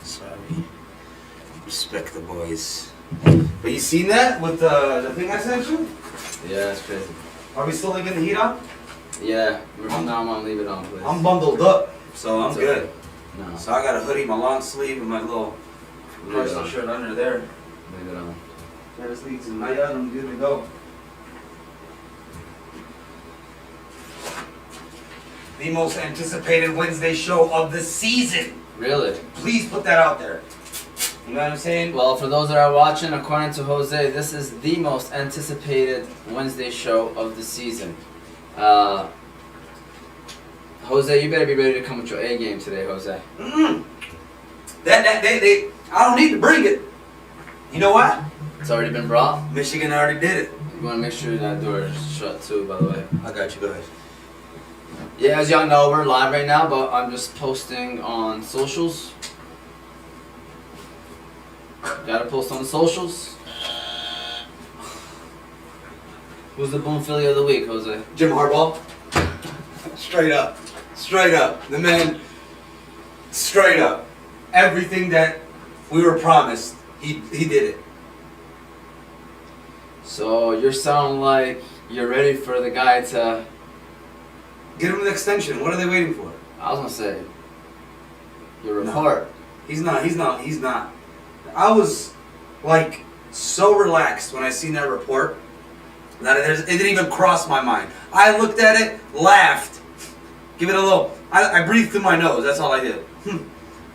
Sorry. Respect the boys. But you seen that with the thing I sent you? Yeah, that's crazy. Are we still leaving the heat on? Yeah, from now I'm gonna leave it on, please. I'm bundled up, so I'm good. No. So I got a hoodie, my long sleeve, and my little personal shirt under there. Leave it on. There's leads in my yard, I'm good to go. The most anticipated Wednesday show of the season. Really? Please put that out there. You know what I'm saying? Well, for those that are watching, according to Jose, this is the most anticipated Wednesday show of the season. Jose, you better be ready to come with your A game today, Jose. I don't need to bring it. You know what? It's already been brought. Michigan already did it. You want to make sure that door is shut too, by the way. I got you, go ahead. Yeah, as y'all know, we're live right now, but I'm just posting on socials. Gotta post on the socials. Who's the Boom Philly of the week, Jose? Jim Harbaugh. Straight up. Straight up. The man, straight up. Everything that we were promised, he did it. So you're sounding like you're ready for the guy to... Get him an extension. What are they waiting for? I was gonna say, your report. He's not. I was, like, so relaxed when I seen that report that it didn't even cross my mind. I looked at it, laughed, give it a little. I breathed through my nose. That's all I did. I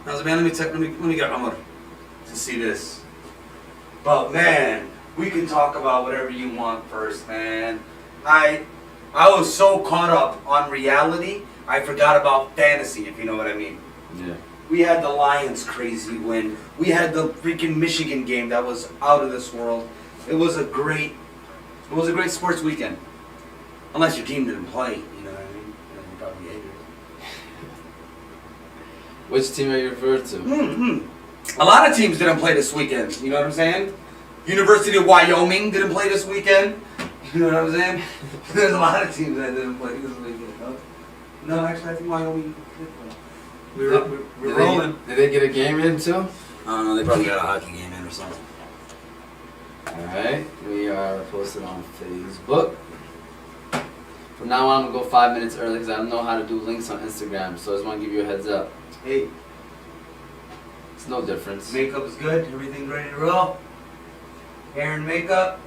was like, man, let me get Omar to see this. But man, we can talk about whatever you want first, man. I was so caught up on reality, I forgot about fantasy, if you know what I mean. Yeah. We had the Lions crazy win. We had the freaking Michigan game that was out of this world. It was a great sports weekend. Unless your team didn't play, you know what I mean? Then you probably hated it. Which team are you referring to? A lot of teams didn't play this weekend, you know what I'm saying? University of Wyoming didn't play this weekend. You know what I'm saying? There's a lot of teams that didn't play this weekend. No, actually I think Wyoming did play. We're rolling. Did they get a game in too? I don't know, they probably got a hockey game in or something. Alright, we are posted on Facebook. From now on, I'm going to go 5 minutes early because I don't know how to do links on Instagram, so I just want to give you a heads up. Hey. It's no difference. Makeup is good, everything's ready to roll. Hair and makeup.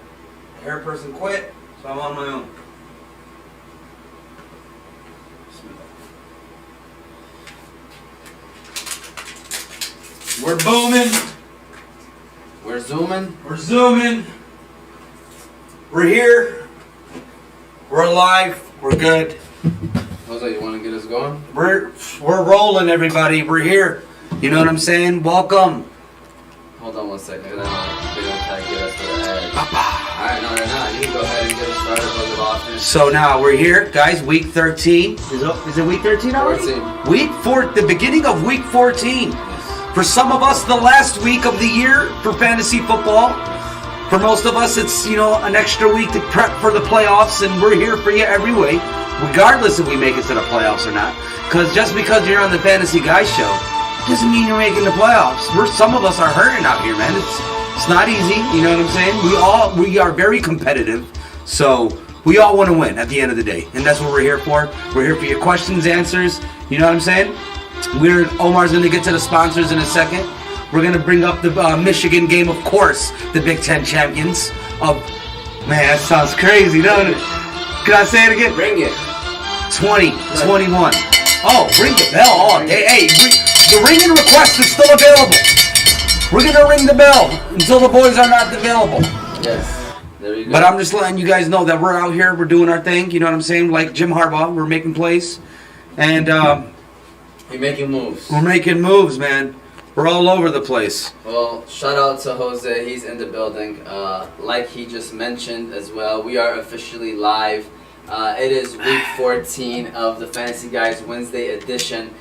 Hair person quit, so I'm on my own. We're booming. We're zooming. We're zooming. We're here. We're alive. We're good. Jose, you want to get us going? We're rolling, everybody. We're here. You know what I'm saying? Welcome. Hold on 1 second. They're going to try to get us to the edge. Alright, no, they're not. You can go ahead and get us started with the offense. So now we're here, guys. Week 13. Is it week 13 already? 14. Week 4. The beginning of week 14. For some of us, the last week of the year for fantasy football. For most of us, it's, an extra week to prep for the playoffs, and we're here for you every week, regardless if we make it to the playoffs or not. Because just because you're on the Fantasy Guys show doesn't mean you're making the playoffs. Some of us are hurting out here, man. It's not easy, you know what I'm saying? We are very competitive, so we all want to win at the end of the day, and that's what we're here for. We're here for your questions, answers, you know what I'm saying? Omar's going to get to the sponsors in a second. We're going to bring up the Michigan game, of course, the Big Ten champions. Man, that sounds crazy, doesn't it? Can I say it again? Bring it. 2021. Oh, ring the bell. Oh, hey, the ringing request is still available. We're going to ring the bell until the boys are not available. Yes. There you go. But I'm just letting you guys know that we're out here. We're doing our thing. You know what I'm saying? Like Jim Harbaugh, we're making plays. And we're making moves. We're making moves, man. We're all over the place. Well, shout out to Jose. He's in the building. Like he just mentioned as well, we are officially live. It is week 14 of the Fantasy Guys Wednesday edition.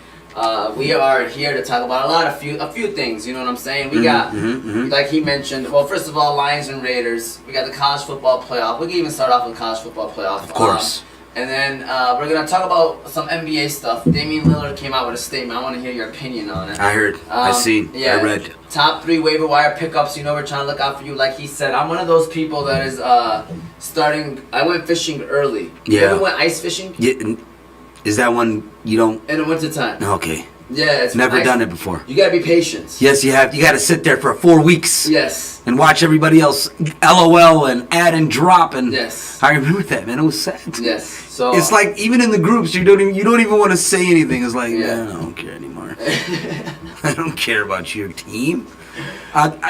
We are here to talk about a few things. You know what I'm saying? We got, like he mentioned. Well, first of all, Lions and Raiders. We got the college football playoff. We can even start off with college football playoff, of course. And then we're gonna talk about some NBA stuff. Damian Lillard came out with a statement. I want to hear your opinion on it. I heard. I seen. Yeah, I read. Top 3 waiver wire pickups. You know we're trying to look out for you. Like he said, I'm one of those people that is starting. I went fishing early. Yeah. You ever went ice fishing? Yeah. Is that one you don't? In the wintertime. Okay. Yeah, it's never done it before. You gotta be patient. Yes, you have. You got to sit there for 4 weeks. Yes. And watch everybody else LOL and add and drop and. Yes. I remember that, man. It was sad. Yes. So it's like even in the groups, you don't even want to say anything. It's like, man, I don't care anymore. I don't care about your team.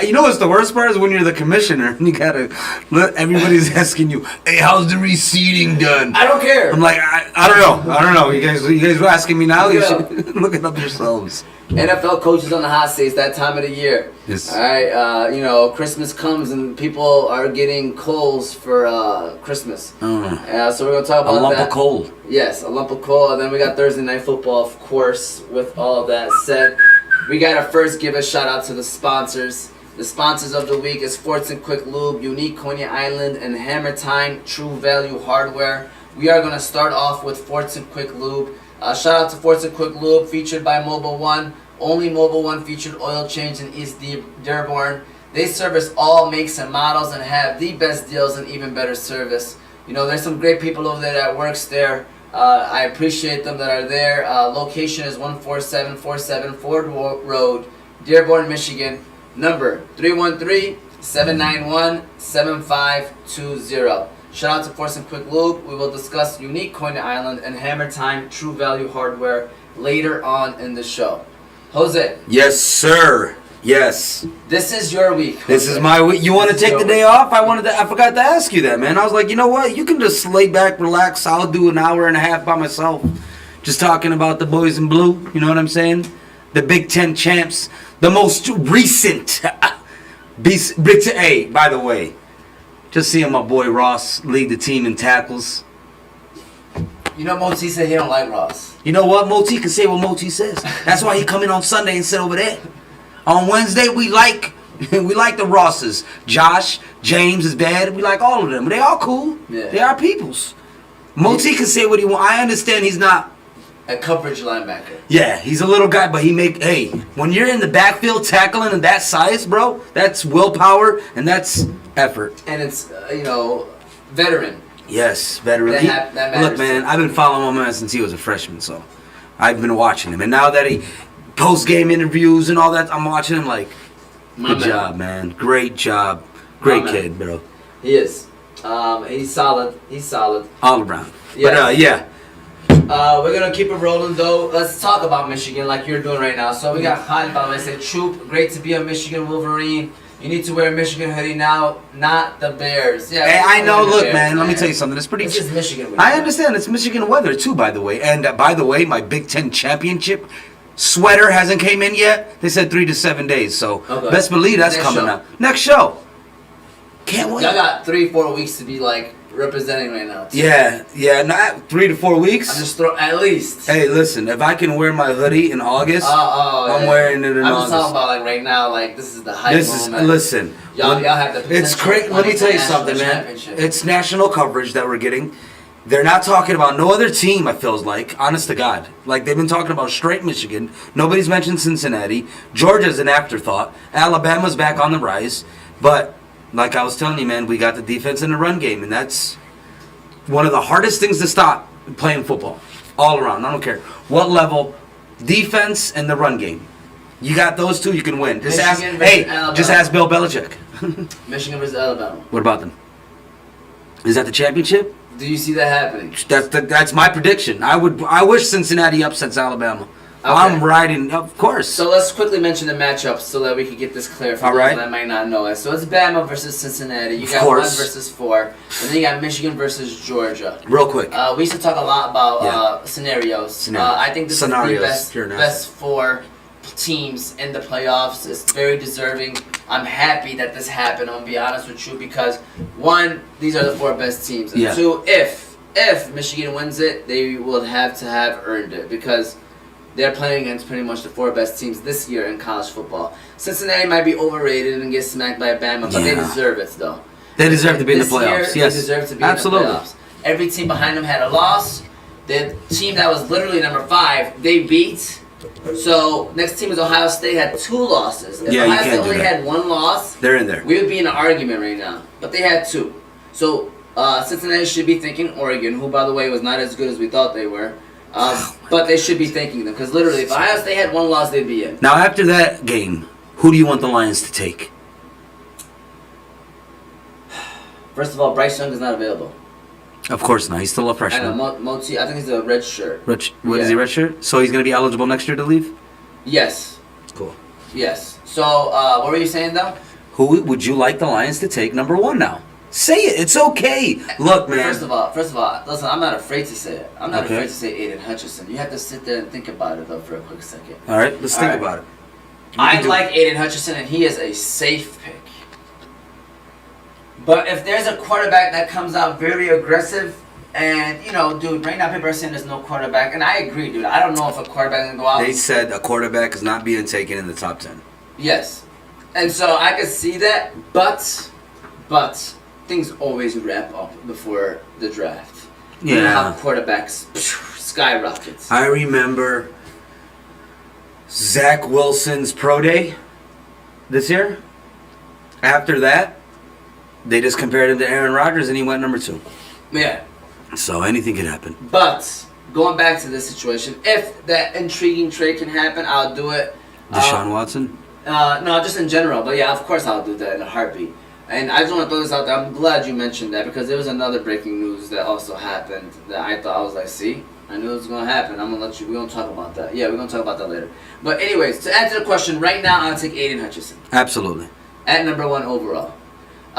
You know what's the worst part is when you're the commissioner and you gotta everybody's asking you, hey, how's the reseeding done? I don't care. I'm like, I don't know. You guys were asking me now. You should look it up yourselves. NFL coaches on the hot seat. It's that time of the year. Yes. All right. Christmas comes and people are getting coals for Christmas. So we're gonna talk about a lump that. of coal. Yes, a lump of coal. And then we got Thursday Night Football, of course. With all of that said, we gotta first give a shout out to the sponsors. The sponsors of the week is Forts and Quick Lube, Unique Coney Island, and Hammer Time True Value Hardware. We are gonna start off with Forts and Quick Lube. Shout out to Forts and Quick Lube, featured by Mobile One. Only Mobile One featured oil change in East Dearborn. They service all makes and models and have the best deals and even better service. You know, there's some great people over there that works there. I appreciate them that are there. Location is 14747 Ford Road, Dearborn, Michigan. Number 313-791-7520. Shout out to Force and Quick Lube. We will discuss Unique Coney Island and Hammer Time True Value Hardware later on in the show. Jose. Yes, sir. Yes. This is your week. Jose. This is my week. You want to take the day off? I forgot to ask you that, man. I was like, you know what? You can just lay back, relax. I'll do an hour and a half by myself, just talking about the boys in blue. You know what I'm saying? The Big Ten champs, the most recent. Hey, by the way, just seeing my boy Ross lead the team in tackles. You know, Moti said he don't like Ross. You know what? Moti can say what Moti says. That's why he come in on Sunday and sit over there. On Wednesday, we like the Rosses. Josh, James, his dad. We like all of them. They all cool. Yeah. They are peoples. Moti can say what he wants. I understand he's not a coverage linebacker. Yeah, he's a little guy, but when you're in the backfield tackling and that size, bro, that's willpower and that's effort. And it's, veteran. Yes, veteran. That matters. Look, man, I've been following my man since he was a freshman, so I've been watching him. And now that he post-game interviews and all that, I'm watching him like, good job, man. Great job. Great kid, bro. He is. He's solid. All around. Yeah. But, yeah. We're going to keep it rolling, though. Let's talk about Michigan like you're doing right now. So we got Khan, by the way, said, Troop, great to be a Michigan Wolverine. You need to wear a Michigan hoodie now, not the Bears. Yeah, hey, I know. Look, Bears, man, let me tell you something. It's pretty. This is Michigan. I understand. It's Michigan weather, too, by the way. And, by the way, my Big Ten championship sweater hasn't came in yet. They said 3 to 7 days. So, best believe that's coming out. Next show. Can't wait. Y'all got 3-4 weeks to be, representing right now. Too. Yeah, not 3 to 4 weeks. I'm just at least. Hey, listen, if I can wear my hoodie in August, I'm wearing it in August. I'm just talking about right now, this is the hype moment. Listen. Y'all have the potential. It's great. Let me tell you something, man. It's national coverage that we're getting. They're not talking about no other team, it feels like, honest to God. They've been talking about straight Michigan. Nobody's mentioned Cincinnati. Georgia's an afterthought. Alabama's back on the rise. But like I was telling you, man, we got the defense and the run game, and that's one of the hardest things to stop playing football. All around. I don't care what level. Defense and the run game. You got those two, you can win. Just ask Bill Belichick. Michigan versus Alabama. What about them? Is that the championship? Do you see that happening? That's my prediction. I wish Cincinnati upsets Alabama. Okay. I'm riding, of course. So let's quickly mention the matchups so that we can get this clear for those that might not know it. So it's Bama versus Cincinnati. You got 1 versus 4. And then you got Michigan versus Georgia. Real quick. We used to talk a lot about scenarios. I think this is the best 4 teams in the playoffs. It's very deserving. I'm happy that this happened, I'm going to be honest with you, because 1, these are the 4 best teams. And 2, if Michigan wins it, they will have to have earned it, because They're playing against pretty much the 4 best teams this year in college football. Cincinnati might be overrated and get smacked by Bama, but they deserve it, though. They deserve to be in the playoffs. Year, yes, they deserve to be absolutely. in the playoffs. Every team behind them had a loss. The team that was literally number 5, they beat. So next team is Ohio State, had 2 losses. If Ohio State only had 1 loss, they're in there. We would be in an argument right now. But they had 2. So Cincinnati should be thanking Oregon, who, by the way, was not as good as we thought they were. But they should be thanking them, because literally, if Ohio State had 1 loss, they'd be in. Now, after that game, who do you want the Lions to take? First of all, Bryce Young is not available. Of course not. He's still a freshman. And Moti, I think he's a red shirt. What is he, red shirt? So he's going to be eligible next year to leave? Yes. Cool. Yes. So, what were you saying, though? Who would you like the Lions to take number 1 now? Say it. It's okay. Look, man. First of all, listen, I'm not afraid to say it. I'm not afraid to say Aiden Hutchinson. You have to sit there and think about it, though, for a quick second. All right, let's think about it. I like Aiden Hutchinson, and he is a safe pick. But if there's a quarterback that comes out very aggressive, and, dude, right now people are saying there's no quarterback, and I agree, dude. I don't know if a quarterback can go out. They said a quarterback is not being taken in the top 10. Yes. And so I can see that, but things always wrap up before the draft. Yeah. You know how quarterbacks skyrockets. I remember Zach Wilson's pro day this year. After that, they just compared him to Aaron Rodgers, and he went number 2. Yeah. So anything could happen. But going back to this situation, if that intriguing trade can happen, I'll do it. Deshaun Watson? No, just in general. But yeah, of course I'll do that in a heartbeat. And I just want to throw this out there. I'm glad you mentioned that, because there was another breaking news that also happened that I thought, I was like, see, I knew it was going to happen. I'm going to let you, we're going to talk about that. Yeah, we're going to talk about that later. But anyways, to answer the question, right now I'll take Aiden Hutchinson. Absolutely. At number 1 overall.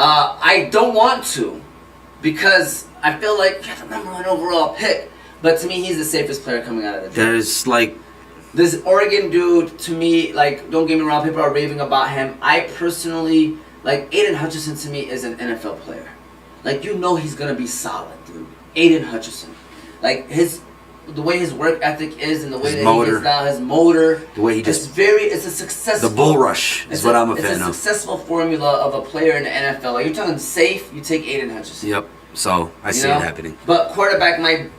I don't want to, because I feel like you're the number 1 overall pick. But to me, he's the safest player coming out of the draft. There's this Oregon dude, to me, don't get me wrong, people are raving about him. I personally, Aiden Hutchinson to me is an NFL player. He's going to be solid, dude. Aiden Hutchinson. The way his work ethic is, and the way he gets down, his motor. The way he just... It's a successful... The bull rush is what I'm a fan of. It's a successful formula of a player in the NFL. You're talking safe, you take Aiden Hutchinson. Yep. So, I see it happening. But quarterback might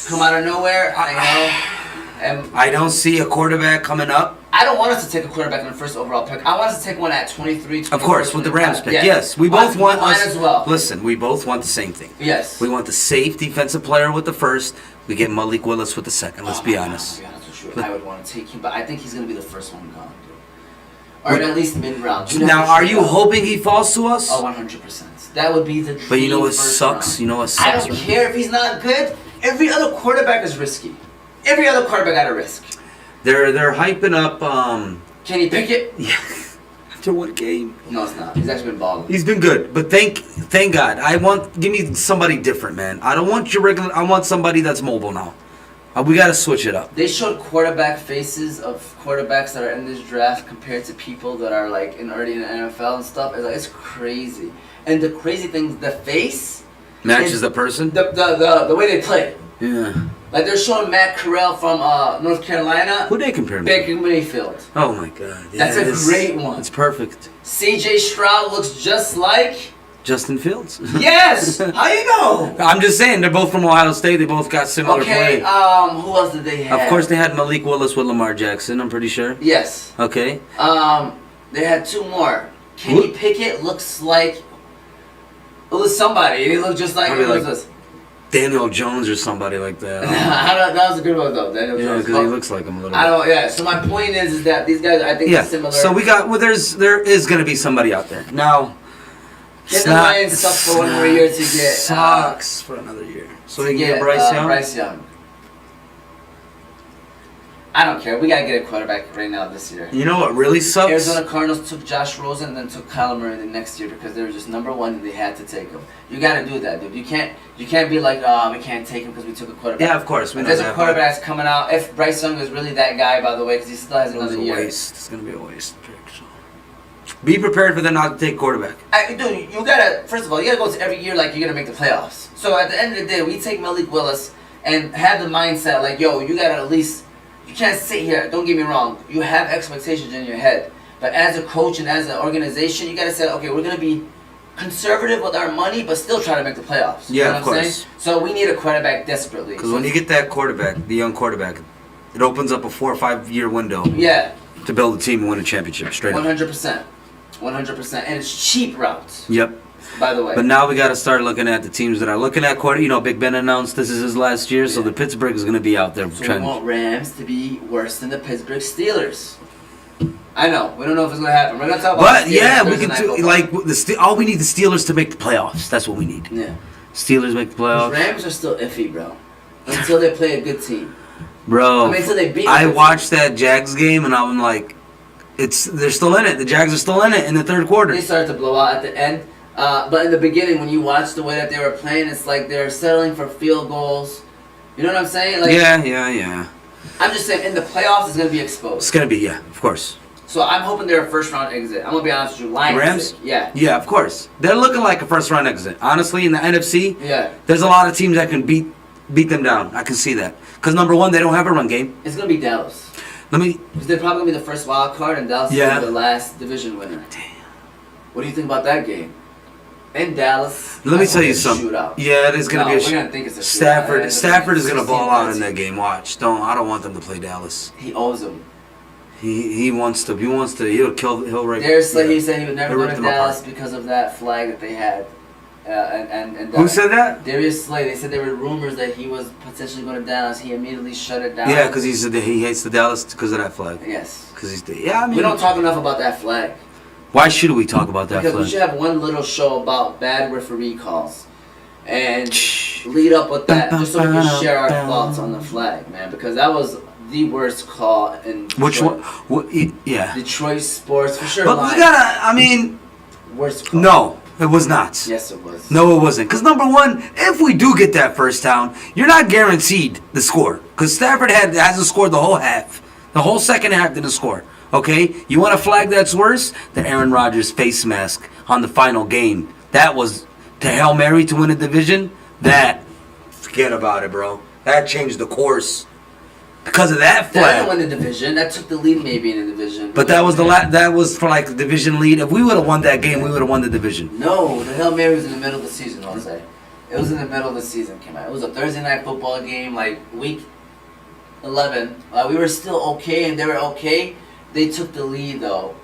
come out of nowhere, I don't see a quarterback coming up. I don't want us to take a quarterback in the first overall pick. I want us to take one at 23. Of course, with the Rams pick. Yeah. Yes, we both want us. As well. Listen, we both want the same thing. Yes. We want the safe defensive player with the first. We get Malik Willis with the second. Let's be honest. I would want to take him, but I think he's going to be the first one gone. Or at least mid-round. Now, are you hoping he falls to us? Oh, 100%. That would be the dream. But you know what sucks? Round. You know what sucks? I don't care if he's not good. Every other quarterback is risky. Every other quarterback got a risk. They're hyping up. Can he pick it? Yeah. After 1 game. No, it's not. He's actually been balling. He's been good, but thank God. Give me somebody different, man. I don't want your regular. I want somebody that's mobile now. We got to switch it up. They showed quarterback faces of quarterbacks that are in this draft compared to people that are already in the NFL and stuff. It's crazy. And the crazy thing, the face matches the person. The way they play. Yeah. They're showing Matt Corral from North Carolina. Who they compare him to? Baker Mayfield. Oh my God. Yeah, that's a great one. It's perfect. C.J. Stroud looks just like Justin Fields. Yes. How you know? I'm just saying they're both from Ohio State. They both got similar play. Who else did they have? Of course, they had Malik Willis with Lamar Jackson. I'm pretty sure. Yes. Okay. They had 2 more. Kenny Pickett looks like somebody. He looked just like Daniel Jones or somebody like that. That was a good one though. Daniel Jones. Yeah, because he looks like him a little bit. Yeah. So my point is that these guys, I think, are similar. So we got. Well, there is going to be somebody out there now. Get the Lions suck for 1 more year to get. Sucks for another year. So we can get Bryce Young. I don't care. We gotta get a quarterback right now this year. You know what really sucks? Arizona Cardinals took Josh Rosen and then took Kyler Murray the next year because they were just number 1 and they had to take him. You gotta do that, dude. You can't be like, we can't take him because we took a quarterback. Yeah, of course. If there's a quarterback that's coming out, if Bryce Young is really that guy, by the way, because he still has another year. It's gonna be a waste. Be prepared for them not to take quarterback. Dude, you gotta, first of all, you gotta go to every year like you're gonna make the playoffs. So at the end of the day, we take Malik Willis and have the mindset like, yo, you gotta at least. you can't sit here. Don't get me wrong. You have expectations in your head, but as a coach and as an organization, you gotta say, okay, we're gonna be conservative with our money, but still try to make the playoffs. Yeah, you know of what I'm course. saying? So we need a quarterback desperately. Because when you get that quarterback, the young quarterback, it opens up a 4 or 5 year window. Yeah. To build a team and win a championship straight up. 100%. 100%. And it's cheap routes. Yep. By the way. But now we got to start looking at the teams that are looking at quarter. You know, Big Ben announced this is his last year, so the Pittsburgh is going to be out there so trying. We want Rams to be worse than the Pittsburgh Steelers. I know. We don't know if it's going to happen. We're going to talk about But yeah, we can do like all we need the Steelers to make the playoffs. That's what we need. Yeah. Steelers make the playoffs. Rams are still iffy, bro. Until they play a good team. Bro, I mean, until they beat. I watched that Jags game and I'm like, they're still in it. The Jags are still in it in the third quarter. They started to blow out at the end. But in the beginning, when you watch the way that they were playing, it's like they're settling for field goals. You know what I'm saying? Like, yeah. I'm just saying, in the playoffs, it's going to be exposed. It's going to be, yeah, of course. So I'm hoping they're a first-round exit. I'm going to be honest with you. Lions, Rams? yeah. Yeah, of course. They're looking like a first-round exit. Honestly, in the NFC, yeah, there's a lot of teams that can beat them down. I can see that. Because, number one, they don't have a run game. It's going to be Dallas. Because they're probably going to be the first wild card, and Dallas is going to be the last division winner. Damn. What do you think about that game? In Dallas. Let me tell you something. Shootout. Yeah, there's going to be a shootout. We're going to think it's a shootout. Stafford is going to ball out in that game. Watch. I don't want them to play Dallas. He owes them. He wants to. He'll kill. He'll rape. He said he would never go to Dallas because of that flag that they had. And who said that? Darius Slay. They said there were rumors that he was potentially going to Dallas. He immediately shut it down. Yeah, because he said that he hates the Dallas because of that flag. Yes. Because I mean, we don't talk enough about that flag. Why should we talk about that because flag? We should have one little show about bad referee calls, and lead up with that just so we can share our thoughts on the flag, man. Because that was the worst call in Detroit. Which one? Yeah. Detroit sports for sure. But we gotta. I mean, worst call. No, it was not. Yes, it was. No, it wasn't. Because number one, if we do get that first down, you're not guaranteed the score. Because Stafford hasn't scored the whole half. The whole second half didn't score. Okay? You want a flag that's worse? The Aaron Rodgers face mask on the final game. That was to Hail Mary to win a division. Forget about it, bro. That changed the course. Because of that flag. That didn't win the division. That took the lead maybe in the division. But that was that was for like the division lead. If we would have won that game, we would have won the division. No, the Hail Mary was in the middle of the season, Jose. It was in the middle of the season, came out. It was a Thursday night football game, like week 11. We were still okay, and they were okay. They took the lead though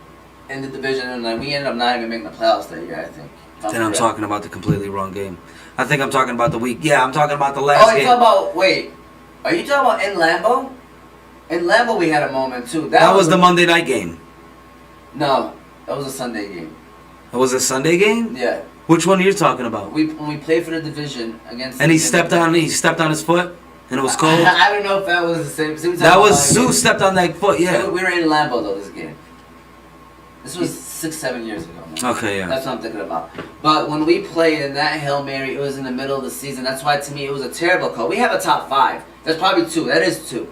in the division, and we ended up not even making the playoffs that year. I think. Then I'm talking about the completely wrong game. I think I'm talking about the week. Yeah, I'm talking about the last game. Oh, you're talking about? Wait, are you talking about in Lambeau? In Lambeau, we had a moment too. That was the Monday night game. No, that was a Sunday game. It was a Sunday game? Yeah. Which one are you talking about? When we played for the division against. And he stepped on his foot, and it was cold. I don't know if that was the same. That was Sue stepped on that foot. Yeah. We were in Lambeau though this game. This was 6-7 years ago. Man. Okay, yeah. That's what I'm thinking about. But when we played in that Hail Mary, it was in the middle of the season. That's why to me it was a terrible call. We have a top 5. That's probably 2. That is 2.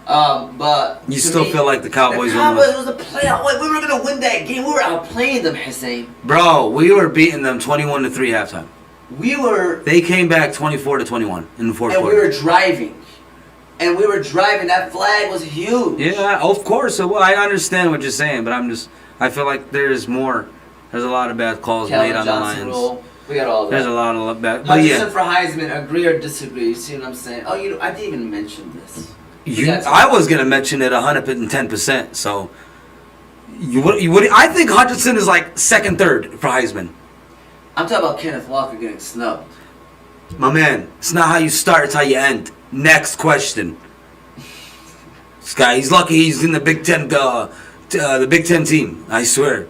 But you still feel like the Cowboys won? The Cowboys was a playoff. Wait, we were gonna win that game. We were outplaying them, Hussein. Bro, we were beating them 21-3 halftime. They came back 24-21 in the fourth quarter. And we were driving. That flag was huge. Yeah, of course. I understand what you're saying, but I feel like there's a lot of bad calls made on Johnson the Lions. Rule. We got all that. There's a lot of bad. Hutchinson for Heisman, agree or disagree? You see what I'm saying? Oh, I didn't even mention this. I was gonna mention it 110%. So you would. I think Hutchinson is like second, third for Heisman. I'm talking about Kenneth Walker getting snubbed. My man, it's not how you start; it's how you end. Next question. This guy, he's lucky he's in the Big Ten. The Big Ten team, I swear.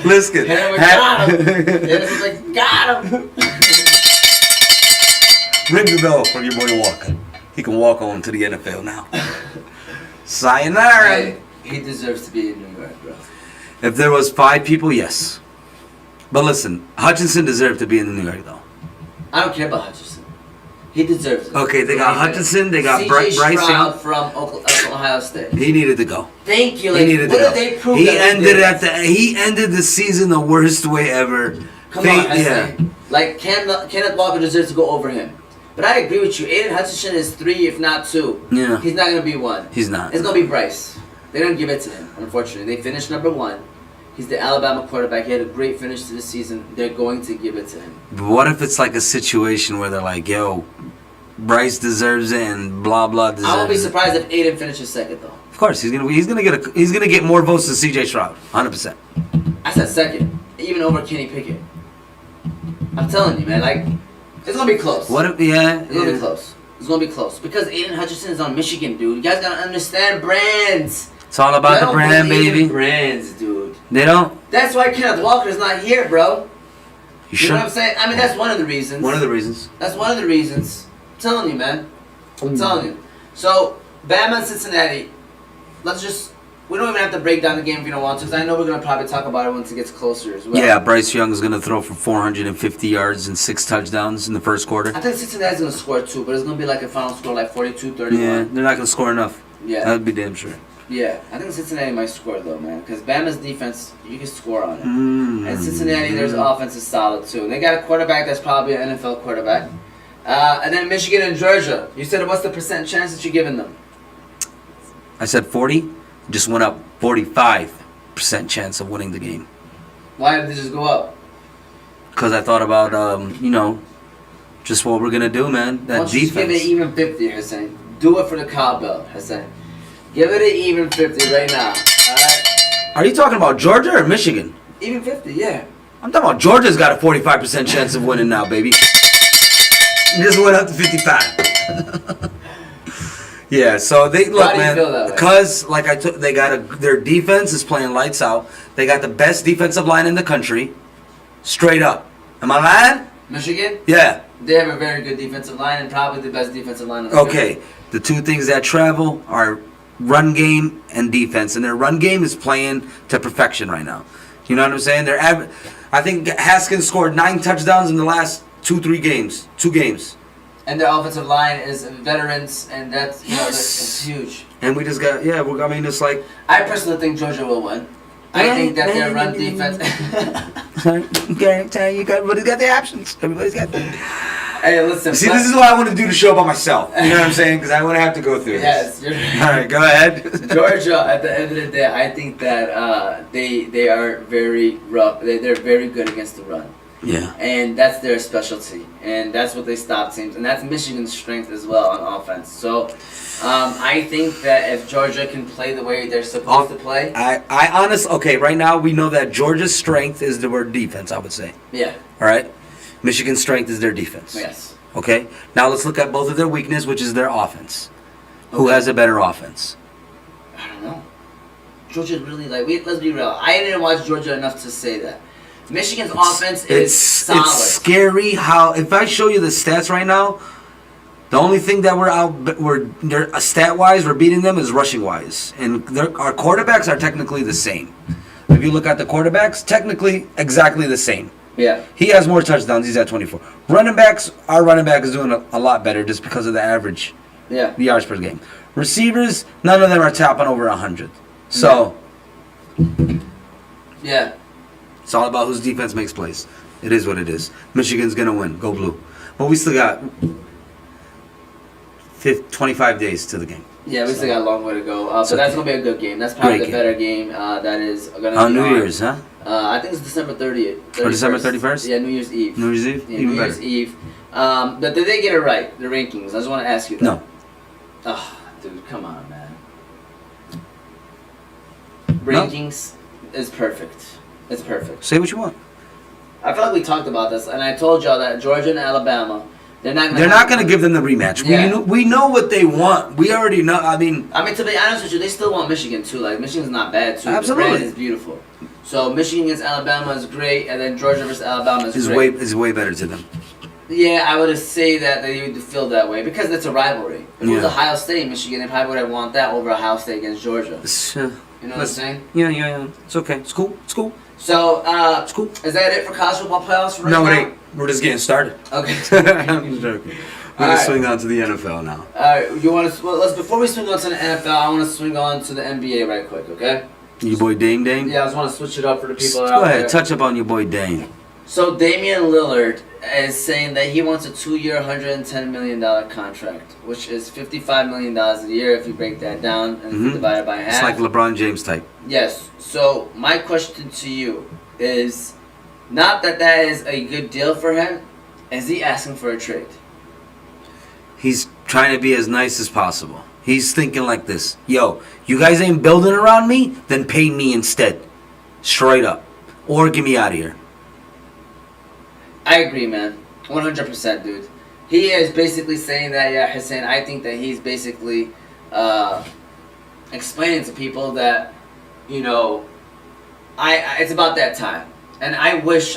Listen. Got him. Got him. Ring the bell for your boy Walker. He can walk on to the NFL now. Sayonara. Hey, he deserves to be in New York, bro. If there was 5 people, yes. But listen, Hutchinson deserved to be in New York, though. I don't care about Hutchinson. He deserves it. Okay, they got Hutchinson, they got Bryce Young from Ohio State. He needed to go. Thank you. He needed to go. They prove he ended the season the worst way ever. Come on, Kenneth Walker deserves to go over him. But I agree with you. Aiden Hutchinson is 3, if not 2. Yeah. He's not going to be 1. He's not. It's going to be Bryce. They're going to give it to him, unfortunately. They finished number 1. He's the Alabama quarterback. He had a great finish to the season. They're going to give it to him. But what if it's like a situation where they're like, yo, Bryce deserves it and blah blah deserves it? I won't be surprised if Aiden finishes second, though. Of course, he's gonna get more votes than C.J. Stroud, 100%. I said second, even over Kenny Pickett. I'm telling you, man. Like, it's gonna be close. What if? Yeah, it's gonna be close. It's gonna be close because Aiden Hutchinson is on Michigan, dude. You guys gotta understand brands. It's all about the brand, baby. Brands, dude. They don't. That's why Kenneth Walker's not here, bro. You know what I'm saying? I mean, that's one of the reasons. One of the reasons. That's one of the reasons. I'm telling you, man. I'm telling you. So, Bama and Cincinnati. We don't even have to break down the game if you don't want to, because I know we're going to probably talk about it once it gets closer as well. Yeah, Bryce Young is going to throw for 450 yards and 6 touchdowns in the first quarter. I think Cincinnati's going to score 2, but it's going to be like a final score like 42-31. Yeah, they're not going to score enough. Yeah. That would be damn sure. Yeah, I think Cincinnati might score, though, man, because Bama's defense, you can score on it. And Cincinnati, their offense is solid, too. And they got a quarterback that's probably an NFL quarterback. And then Michigan and Georgia. You said what's the percent chance that you're giving them? I said 40. Just went up 45% chance of winning the game. Why did they just go up? Because I thought about, just what we're going to do, man. That defense. Just give it even 50, Hussein. Do it for the cowbell, Hussein. Give it an even 50 right now. All right? Are you talking about Georgia or Michigan? Even 50, yeah. I'm talking about Georgia's got a 45% chance of winning now, baby. It just went up to 55. Yeah, so they look, Why do you man, feel that way? because they got their defense is playing lights out. They got the best defensive line in the country, straight up. Am I lying? Michigan? Yeah. They have a very good defensive line and probably the best defensive line in the country. Okay, the two things that travel are run game and defense, and their run game is playing to perfection right now. You know what I'm saying? I think Haskins scored 9 touchdowns in the last 2 games. And their offensive line is veterans, and that's that's huge. And we just got it's like I personally think Georgia will win. I think that their run defense. Everybody's got their options. Everybody's got them. Hey, listen. See, this is what I want to do the show by myself. You know what I'm saying? Because I wouldn't have to go through this. Yes, you're right. All right, go ahead. Georgia, at the end of the day, I think that they are very rough. They're very good against the run. Yeah. And that's their specialty. And that's what they stop teams. And that's Michigan's strength as well on offense. So I think that if Georgia can play the way they're supposed to play. I honestly, okay, right now we know that Georgia's strength is the word defense, I would say. Yeah. All right? Michigan's strength is their defense. Yes. Okay? Now let's look at both of their weakness, which is their offense. Who has a better offense? I don't know. Georgia's really let's be real. I didn't watch Georgia enough to say that. Michigan's offense is solid. It's scary how, if I show you the stats right now, the only thing that we're stat-wise, we're beating them is rushing-wise. And our quarterbacks are technically the same. If you look at the quarterbacks, technically exactly the same. Yeah. He has more touchdowns. He's at 24. Our running back is doing a lot better just because of the average. Yeah. The yards per game. Receivers, none of them are tapping over 100. So. Yeah. It's all about whose defense makes plays. It is what it is. Michigan's going to win. Go blue. But we still got 25 days to the game. Yeah, we still got a long way to go. But that's going to be a good game. That's probably the better game that is going to be on New Year's, huh? I think it's December 30th. Or December 31st? Yeah, New Year's Eve. New Year's Eve? Yeah, New Year's Eve. But did they get it right, the rankings? I just want to ask you that. No. Oh, dude, come on, man. Rankings is perfect. It's perfect. Say what you want. I feel like we talked about this, and I told y'all that Georgia and Alabama, they're not going to give them the rematch. Yeah. We know what they want. We already know. I mean, to be honest with you, they still want Michigan too. Like, Michigan's not bad too. Absolutely, the brand is beautiful. So Michigan against Alabama is great, and then Georgia versus Alabama is great. Is way better to them. Yeah, I would say that they would feel that way because it's a rivalry. If it was Ohio State and Michigan, they probably would have want that over Ohio State against Georgia. You know what I'm saying? Yeah. It's okay. It's cool. So, it's cool. Is that it for college football playoffs right now? No, it ain't. We're just getting started. Okay. I'm joking. We're going to swing on to the NFL now. Alright, before we swing on to the NFL, I want to swing on to the NBA right quick, okay? Your boy Dame? Yeah, I just want to switch it up for the people Go ahead, touch up on your boy Dame. So Damian Lillard is saying that he wants a 2-year, $110 million contract, which is $55 million a year if you break that down and divide it by half. It's like LeBron James type. Yes. So my question to you is, not that is a good deal for him, is he asking for a trade? He's trying to be as nice as possible. He's thinking like this. Yo, you guys ain't building around me? Then pay me instead. Straight up. Or get me out of here. I agree, man. 100%, dude. He is basically saying that, yeah, Hussein, I think that he's basically explaining to people that, you know, it's about that time. And I wish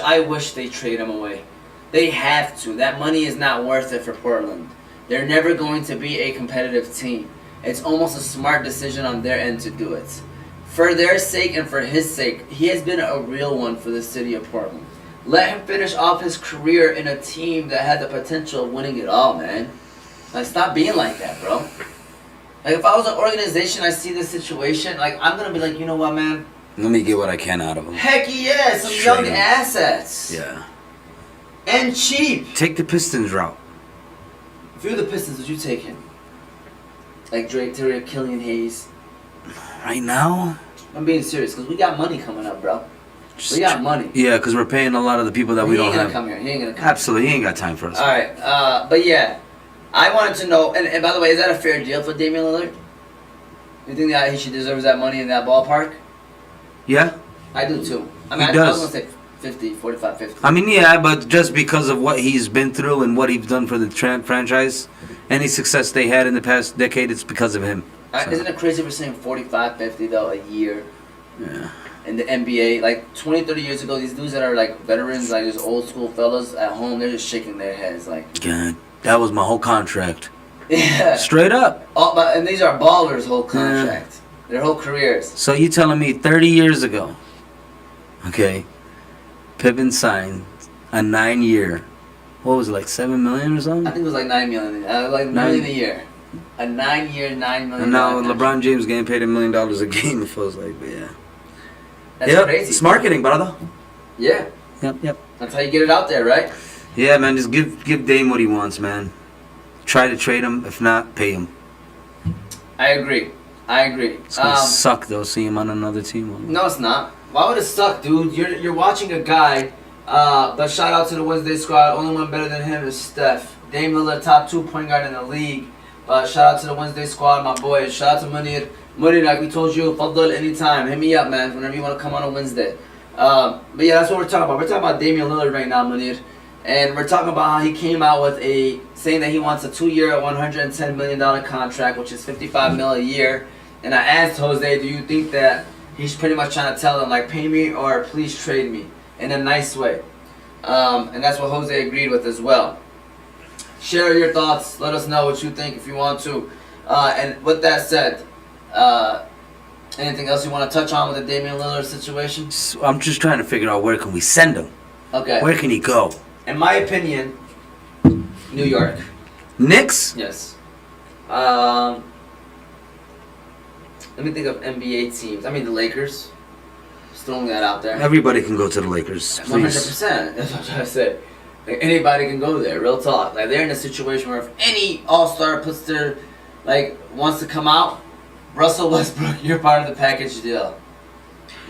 they trade him away. They have to. That money is not worth it for Portland. They're never going to be a competitive team. It's almost a smart decision on their end to do it. For their sake and for his sake, he has been a real one for the city of Portland. Let him finish off his career in a team that had the potential of winning it all, man. Like, stop being like that, bro. Like, if I was an organization, I see this situation, like, I'm going to be like, you know what, man? Let me get what I can out of him. Heck yeah, some young assets. Yeah. And cheap. Take the Pistons route. If you're the Pistons, would you take him? Like Drake Terry, Killian Hayes. Right now? I'm being serious, because we got money coming up, bro. We got money. Yeah, because we're paying a lot of the people that we don't have. He ain't gonna come here. He ain't gonna come. Absolutely, he ain't got time for us. All right, but yeah, I wanted to know. And by the way, is that a fair deal for Damian Lillard? You think that he deserves that money in that ballpark? Yeah, I do too. I mean, I was gonna say 50, 45, 50. I mean, yeah, but just because of what he's been through and what he's done for the franchise, any success they had in the past decade, it's because of him. So. Isn't it crazy we're saying 45, 50 though a year? Yeah. In the NBA, like 20, 30 years ago, these dudes that are like veterans, like these old school fellas at home, they're just shaking their heads like, God, that was my whole contract. Yeah. Straight up. And these are ballers' whole contract. Yeah. Their whole careers. So you telling me 30 years ago, okay, Pippen signed a 9-year, what was it, like $7 million or something? I think it was like $9 million. Like $1 million a year. A 9-year, $9 million. And now LeBron James getting paid $1 million a game, it feels like, but yeah. That's crazy. It's marketing, brother. Yeah. Yep. That's how you get it out there, right? Yeah, man. Just give Dame what he wants, man. Try to trade him. If not, pay him. I agree. It's gonna suck though, seeing him on another team. No, it's not. Why would it suck, dude? You're watching a guy. But shout out to the Wednesday squad. Only one better than him is Steph. Dame Lillard, top 2 point guard in the league. But shout out to the Wednesday squad, my boys. Shout out to Munir. Munir, like we told you, Faddal anytime. Hit me up, man, whenever you want to come on a Wednesday. But yeah, that's what we're talking about. We're talking about Damian Lillard right now, Munir. And we're talking about how he came out with saying that he wants a 2-year, $110 million contract, which is $55 million a year. And I asked Jose, do you think that he's pretty much trying to tell them, like, pay me or please trade me in a nice way? And that's what Jose agreed with as well. Share your thoughts. Let us know what you think if you want to. And with that said, anything else you want to touch on with the Damian Lillard situation? I'm just trying to figure out where can we send him. Okay. Where can he go? In my opinion, New York. Knicks? Yes. Let me think of NBA teams. I mean, the Lakers. Just throwing that out there. Everybody can go to the Lakers. 100%. That's what I'm trying to say. Like, anybody can go there. Real talk. Like, they're in a situation where if any all-star puts their, wants to come out, Russell Westbrook, you're part of the package deal.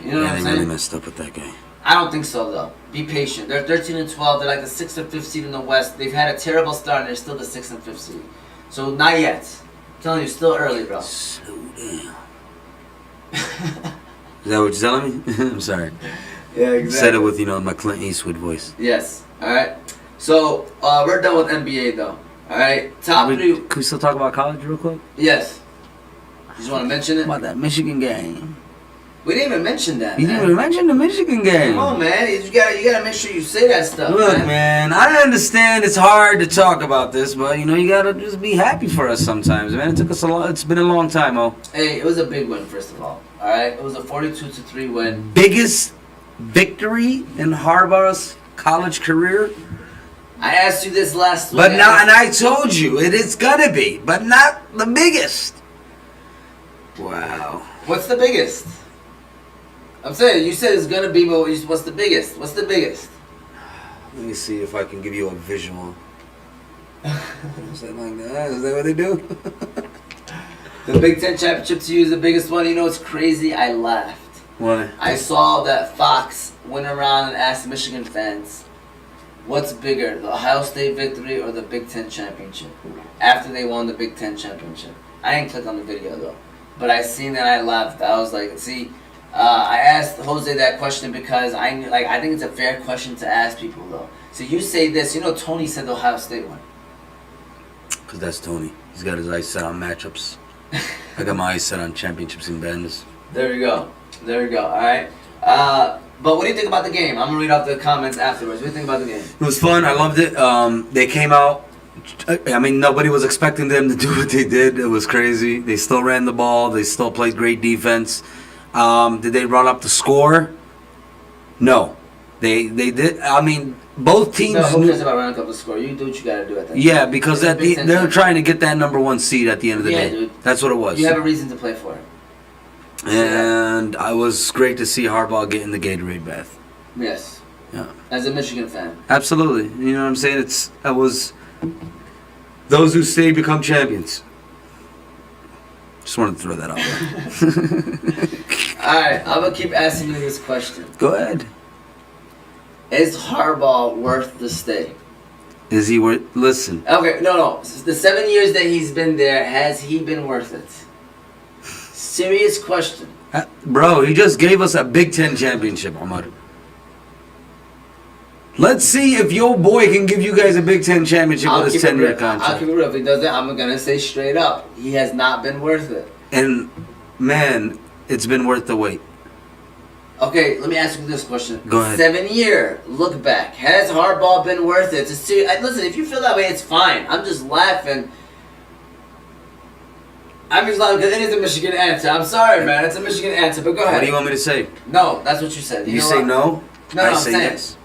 You know what I'm saying? They really messed up with that guy. I don't think so, though. Be patient. They're 13-12. They're like the 6th or 5th seed in the West. They've had a terrible start, and they're still the 6th and 5th seed. So, not yet. I'm telling you, still early, bro. Slow down. Is that what you're telling me? I'm sorry. Yeah, exactly. Said it with, my Clint Eastwood voice. Yes. All right. So, we're done with NBA, though. All right. Top 3. Can we still talk about college real quick? Yes. You just want to mention it? About that Michigan game. We didn't even mention that. You didn't even mention the Michigan game. Come on, man. You gotta make sure you say that stuff. Look, man, I understand it's hard to talk about this, but you gotta just be happy for us sometimes, man. It took us a lot. It's been a long time, Hey, it was a big win, first of all. All right, it was a 42-3 win. Biggest victory in Harbaugh's college career. I asked you this last week. But now, and I told you it is gonna be, but not the biggest. Wow. What's the biggest? I'm saying, you said it's gonna be, but what's the biggest? What's the biggest? Let me see if I can give you a visual. Is that like that? Is that what they do? The Big Ten Championship to you is the biggest one. You know, it's crazy. I laughed. Why? I saw that Fox went around and asked Michigan fans, what's bigger, the Ohio State victory or the Big Ten Championship? After they won the Big Ten Championship. I didn't click on the video, though. But I seen that, I laughed. I was like, see, I asked Jose that question because I think it's a fair question to ask people, though. So you say this. You know, Tony said the Ohio State won. Because that's Tony. He's got his eyes set on matchups. I got my eyes set on championships and banners. There you go. There you go. All right. But what do you think about the game? I'm going to read off the comments afterwards. What do you think about the game? It was fun. I loved it. They came out. I mean, nobody was expecting them to do what they did. It was crazy. They still ran the ball. They still played great defense. Did they run up the score? No. They did. I mean, both teams. No, who cares about running up the score? You do what you got to do at that time. Yeah, because they're trying to get that number one seed at the end of the day. Dude. That's what it was. You have a reason to play for it. And I was great to see Harbaugh get in the Gatorade bath. Yes. Yeah. As a Michigan fan. Absolutely. You know what I'm saying? I was. Those who stay become champions. Just wanted to throw that out there. Alright, I'm going to keep asking you this question. Go ahead. Is Harbaugh worth the stay? Is he worth... Listen. Okay, no. The 7 years that he's been there, has he been worth it? Serious question. Bro, he just gave us a Big Ten championship, Omar. Let's see if your boy can give you guys a Big Ten championship with his 10-year contract. I'll keep it real. If he does that, I'm going to say straight up, he has not been worth it. And, man, it's been worth the wait. Okay, let me ask you this question. Go ahead. 7 year look back. Has Harbaugh been worth it? Listen, if you feel that way, it's fine. I'm just laughing. I'm just laughing because it is a Michigan answer. I'm sorry, man. It's a Michigan answer, but go ahead. What do you want me to say? No, that's what you said. You say no? No, I I'm say saying. yes.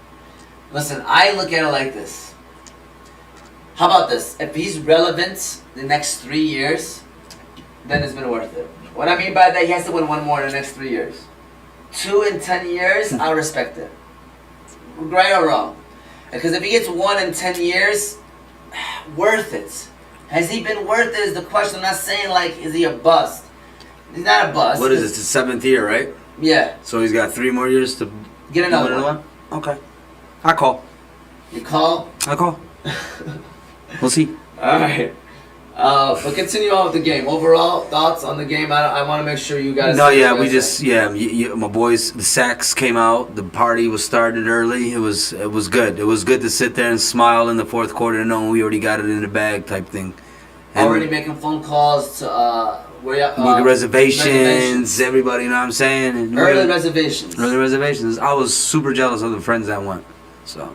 Listen, I look at it like this. How about this? If he's relevant the next 3 years, then it's been worth it. What I mean by that, he has to win one more in the next 3 years. 2 in 10 years, I respect it. Right or wrong? Because if he gets 1 in 10 years, worth it. Has he been worth it is the question. I'm not saying, like, is he a bust? He's not a bust. What is it? It's his 7th year, right? Yeah. So he's got 3 more years to get another one. Okay. I call. You call? I call. We'll see. All right. But continue on with the game. Overall thoughts on the game. I want to make sure you guys. No, yeah, we just my boys. The sacks came out. The party was started early. It was good. It was good to sit there and smile in the fourth quarter, knowing we already got it in the bag, type thing. And already making phone calls to reservations. Everybody, you know what I'm saying? And early reservations. Early reservations. I was super jealous of the friends that went. So I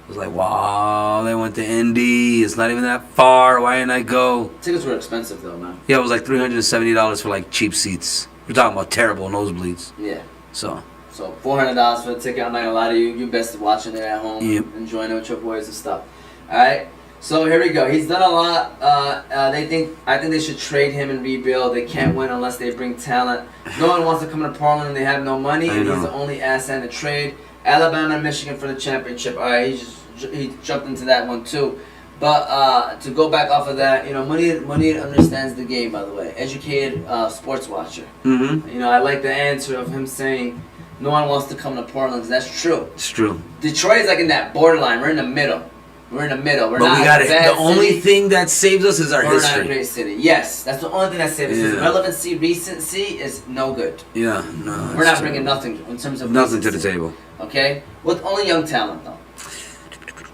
was like, wow, they went to Indy. It's not even that far. Why didn't I go? Tickets were expensive though, man. Yeah, it was like $370 for like cheap seats. We're talking about terrible nosebleeds. Yeah. So $400 for the ticket. I'm not gonna lie to you. You best watching it at home, enjoying it with your boys and stuff. All right. So here we go. He's done a lot. I think they should trade him and rebuild. They can't win unless they bring talent. No one wants to come to Portland and they have no money. And he's the only asset in the trade. Alabama and Michigan for the championship. All right, he jumped into that one too. But to go back off of that, you know, Money understands the game. By the way, educated sports watcher. Mm-hmm. You know, I like the answer of him saying no one wants to come to Portland because that's true. It's true. Detroit is like in that borderline. We're in the middle. We're but not we got it. The only thing that saves us is our history. We're not a great city. Yes, that's the only thing that saves us. Relevancy, recency is no good. Yeah, no. We're not bringing nothing in terms of nothing to the table. Okay, with only young talent though.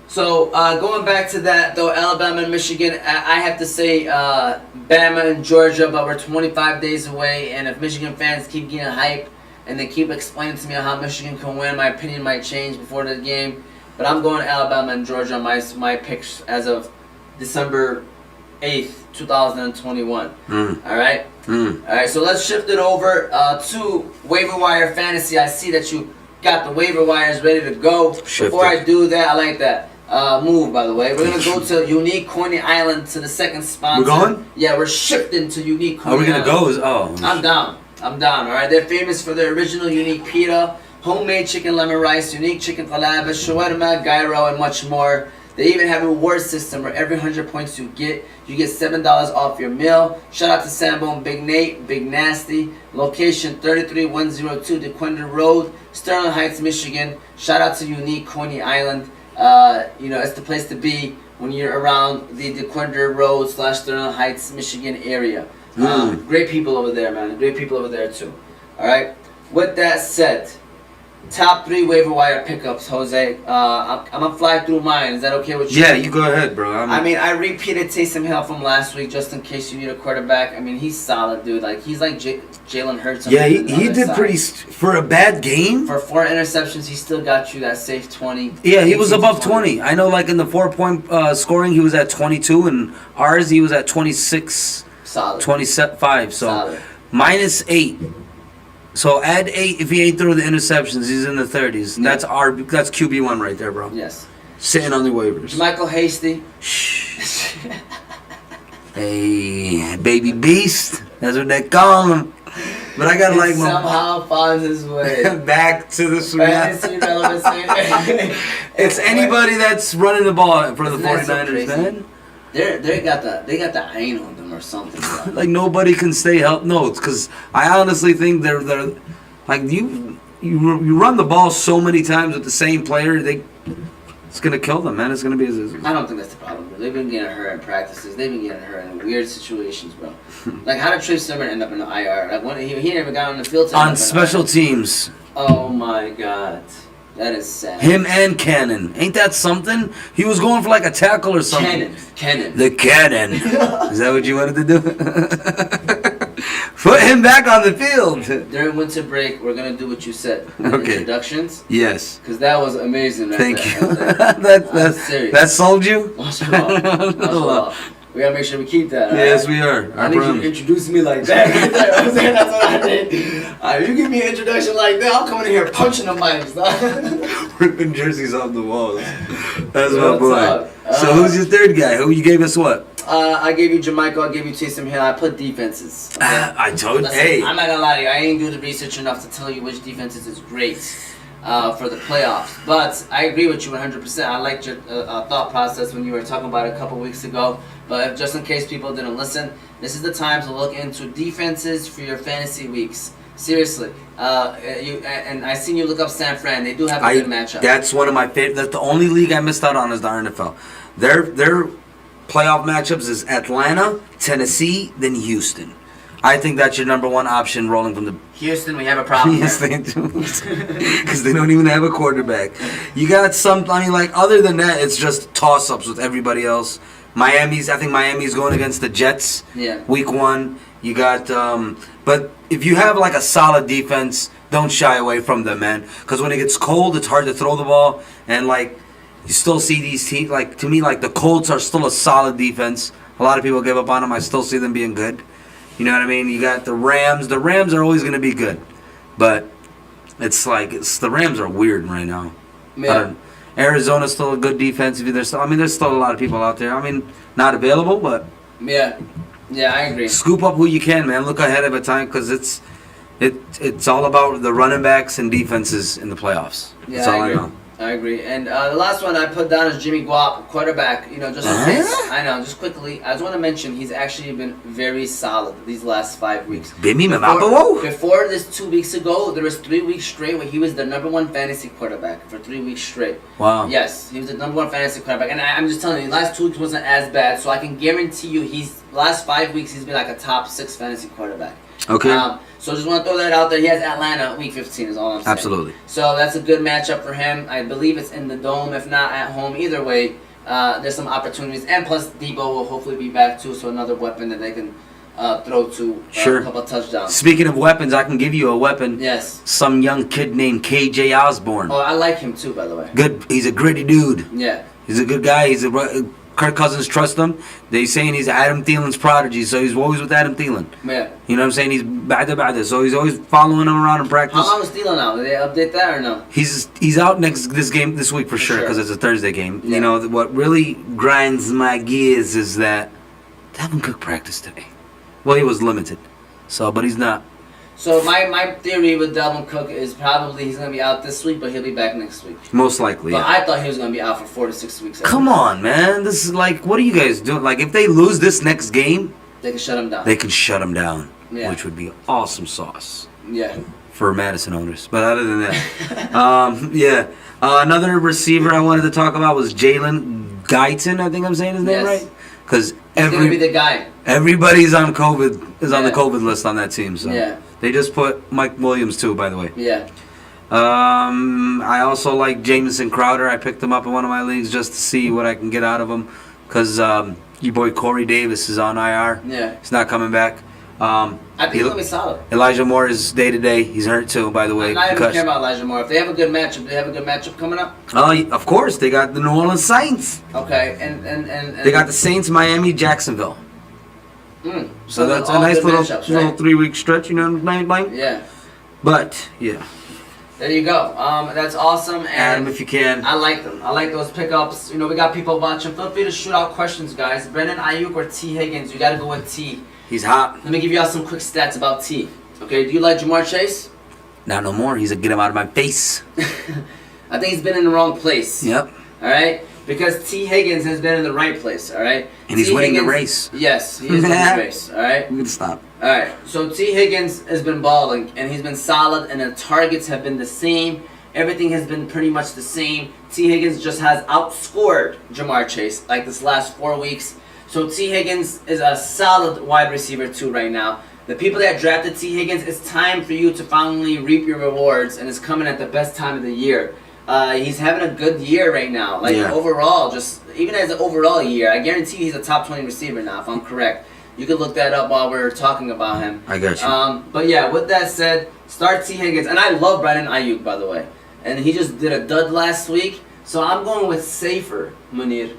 So going back to that though, Alabama and Michigan, I have to say Bama and Georgia, but we're 25 days away, and if Michigan fans keep getting hype and they keep explaining to me how Michigan can win, my opinion might change before the game. But I'm going Alabama and Georgia on my picks as of December 8th, 2021. All right? All right, so let's shift it over to Waiver Wire Fantasy. I see that you got the waiver wires ready to go. Before I do that, I like that move, by the way. We're going to go to Unique Coney Island to the second sponsor. We're going? Yeah, we're shifting to Unique Coney Island. Are we going to go? I'm down, all right? They're famous for their original unique pita. homemade chicken lemon rice, unique chicken falafel, shawarma, gyro, and much more. They even have a reward system where every 100 points you get $7 off your meal. Shout out to Sambo and Big Nate, Big Nasty. Location 33102 DeQuinder Road, Sterling Heights, Michigan. Shout out to Unique Coney Island. It's the place to be when you're around the DeQuinder Road / Sterling Heights, Michigan area. Great people over there, man. Great people over there too. All right. With that said, top 3 waiver wire pickups, Jose. I'm gonna fly through mine. Is that okay with you? Yeah, you go ahead, bro. I repeated Taysom Hill from last week just in case you need a quarterback. I mean, he's solid, dude. Like he's like Jalen Hurts. Yeah, he did pretty for a bad game. For 4 interceptions, he still got you that safe 20. Yeah, he was above 20. I know, like in the 4-point scoring, he was at 22, and ours he was at 26. Solid. 25. So Solid. -8. So add 8 if he ain't through the interceptions. He's in the 30s. And that's QB1 right there, bro. Yes. Sitting on the waivers. Michael Hasty. Shh. Hey, baby beast. That's what they call him. But I gotta like my somehow finds his way back to the fantasy relevancy. It's anybody that's running the ball for the 49ers, man. They got the ain on them or something. Bro. Like nobody can stay help. No, it's because I honestly think they're like you run the ball so many times with the same player. It's gonna kill them, man. It's gonna be. I don't think that's the problem, bro. They've been getting hurt in practices. They've been getting hurt in weird situations, bro. Like how did Trey Sermon end up in the IR? Like when he never got on the field on special teams. Oh my God. That is sad. Him and Cannon. Ain't that something? He was going for like a tackle or something. Cannon. The Cannon. Is that what you wanted to do? Put him back on the field. During winter break, we're going to do what you said. Okay. Introductions. Yes. Because that was amazing. Right Thank there. you. That sold you? We gotta make sure we keep that. Yes, we are. I need you to introduce me like that. That's what I did. You give me an introduction like that, I'm coming in here punching the mics. Ripping jerseys off the walls. That's my boy. So who's your third guy? Who you gave us what? I gave you Jamaica. I gave you Taysom Hill. I put defenses. Okay? I told you. Listen, Hey. I'm not gonna lie to you. I ain't do the research enough to tell you which defenses is great for the playoffs. But I agree with you 100%. I liked your thought process when you were talking about it a couple weeks ago. But just in case people didn't listen, this is the time to look into defenses for your fantasy weeks. Seriously. And I seen you look up San Fran. They do have a good matchup. That's one of my favorite. That's the only league I missed out on is the NFL. Their playoff matchups is Atlanta, Tennessee, then Houston. I think that's your number one option rolling from the... Houston, we have a problem. Yes, they do. Because they don't even have a quarterback. You got some... I mean, like, other than that, it's just toss-ups with everybody else. I think Miami's going against the Jets. Yeah. Week 1. You got... but if you have, like, a solid defense, don't shy away from them, man. Because when it gets cold, it's hard to throw the ball. And, like, you still see these teams... Like, to me, like, the Colts are still a solid defense. A lot of people give up on them. I still see them being good. You know what I mean? You got the Rams. The Rams are always going to be good. But it's like, the Rams are weird right now. Yeah. Arizona's still a good defense. There's still a lot of people out there. I mean, not available, but... Yeah, I agree. Scoop up who you can, man. Look ahead of a time because it's all about the running backs and defenses in the playoffs. Yeah, That's all I know. I agree. And the last one I put down is Jimmy Guap, quarterback. Just in case. I know, just quickly. I just want to mention he's actually been very solid these last 5 weeks. Before this 2 weeks ago, there was 3 weeks straight where he was the number 1 fantasy quarterback for 3 weeks straight. Wow. Yes, he was the number 1 fantasy quarterback. And I'm just telling you, the last 2 weeks wasn't as bad. So I can guarantee you last 5 weeks he's been like a top 6 fantasy quarterback. Okay. So just want to throw that out there. He has Atlanta week 15 is all I'm saying. Absolutely. So that's a good matchup for him. I believe it's in the Dome, if not at home. Either way, there's some opportunities. And plus, Debo will hopefully be back too, so another weapon that they can throw to a couple touchdowns. Speaking of weapons, I can give you a weapon. Yes. Some young kid named KJ Osborne. Oh, I like him too, by the way. Good. He's a gritty dude. Yeah. He's a good guy. Kirk Cousins trusts him. They saying he's Adam Thielen's prodigy, so he's always with Adam Thielen. Yeah. You know what I'm saying? He's bada, so he's always following him around in practice. How long is Thielen out? Did they update that or no? He's out this week for sure because it's a Thursday game. Yeah. You know what really grinds my gears is that Devin Cook practiced today. Well, he was limited, but he's not. So my theory with Devin Cook is probably he's going to be out this week, but he'll be back next week. Most likely, But I thought he was going to be out for 4 to 6 weeks. Come on, man. This is like, what are you guys doing? Like, if they lose this next game, they can shut him down. They can shut him down, Yeah. which would be awesome sauce. Yeah. For Madison owners. But other than that, another receiver I wanted to talk about was Jalen Guyton. I think I'm saying his name right. Because he's going to be the guy. Everybody's on COVID on the COVID list on that team. So they just put Mike Williams too, by the way. Yeah. I also like Jamison Crowder. I picked him up in one of my leagues just to see what I can get out of him because your boy Corey Davis is on IR. Yeah. He's not coming back. I think he'll be solid. Elijah Moore is day to day. He's hurt too, by the way. I'm not even care about Elijah Moore. If they have a good matchup, they have a good matchup coming up. Of course, they got the New Orleans Saints. Okay, and they got the Saints, Miami, Jacksonville. So that's a nice little 3-week stretch, you know what I'm saying? Yeah. But yeah. There you go. That's awesome. And add them if you can. I like them. I like those pickups. You know, we got people watching. Feel free to shoot out questions, guys. Brandon Ayuk or T. Higgins? You got to go with T. He's hot. Let me give you all some quick stats about T. Okay, do you like Jamar Chase? Not no more. He's a get him out of my face. I think he's been in the wrong place. Yep. All right? Because T. Higgins has been in the right place, all right? And he's winning the race. Yes, he is winning the race, all right? We can stop. All right, so T. Higgins has been balling, and he's been solid, and the targets have been the same. Everything has been pretty much the same. T. Higgins just has outscored Jamar Chase like this last 4 weeks. So T. Higgins is a solid wide receiver too right now. The people that drafted T. Higgins, it's time for you to finally reap your rewards, and it's coming at the best time of the year. He's having a good year right now. Overall, just even as an overall year, I guarantee he's a top 20 receiver now, if I'm correct. You can look that up while we're talking about him. I got you. But yeah, with that said, start T. Higgins. And I love Brandon Ayuk, by the way. And he just did a dud last week. So I'm going with safer, Munir.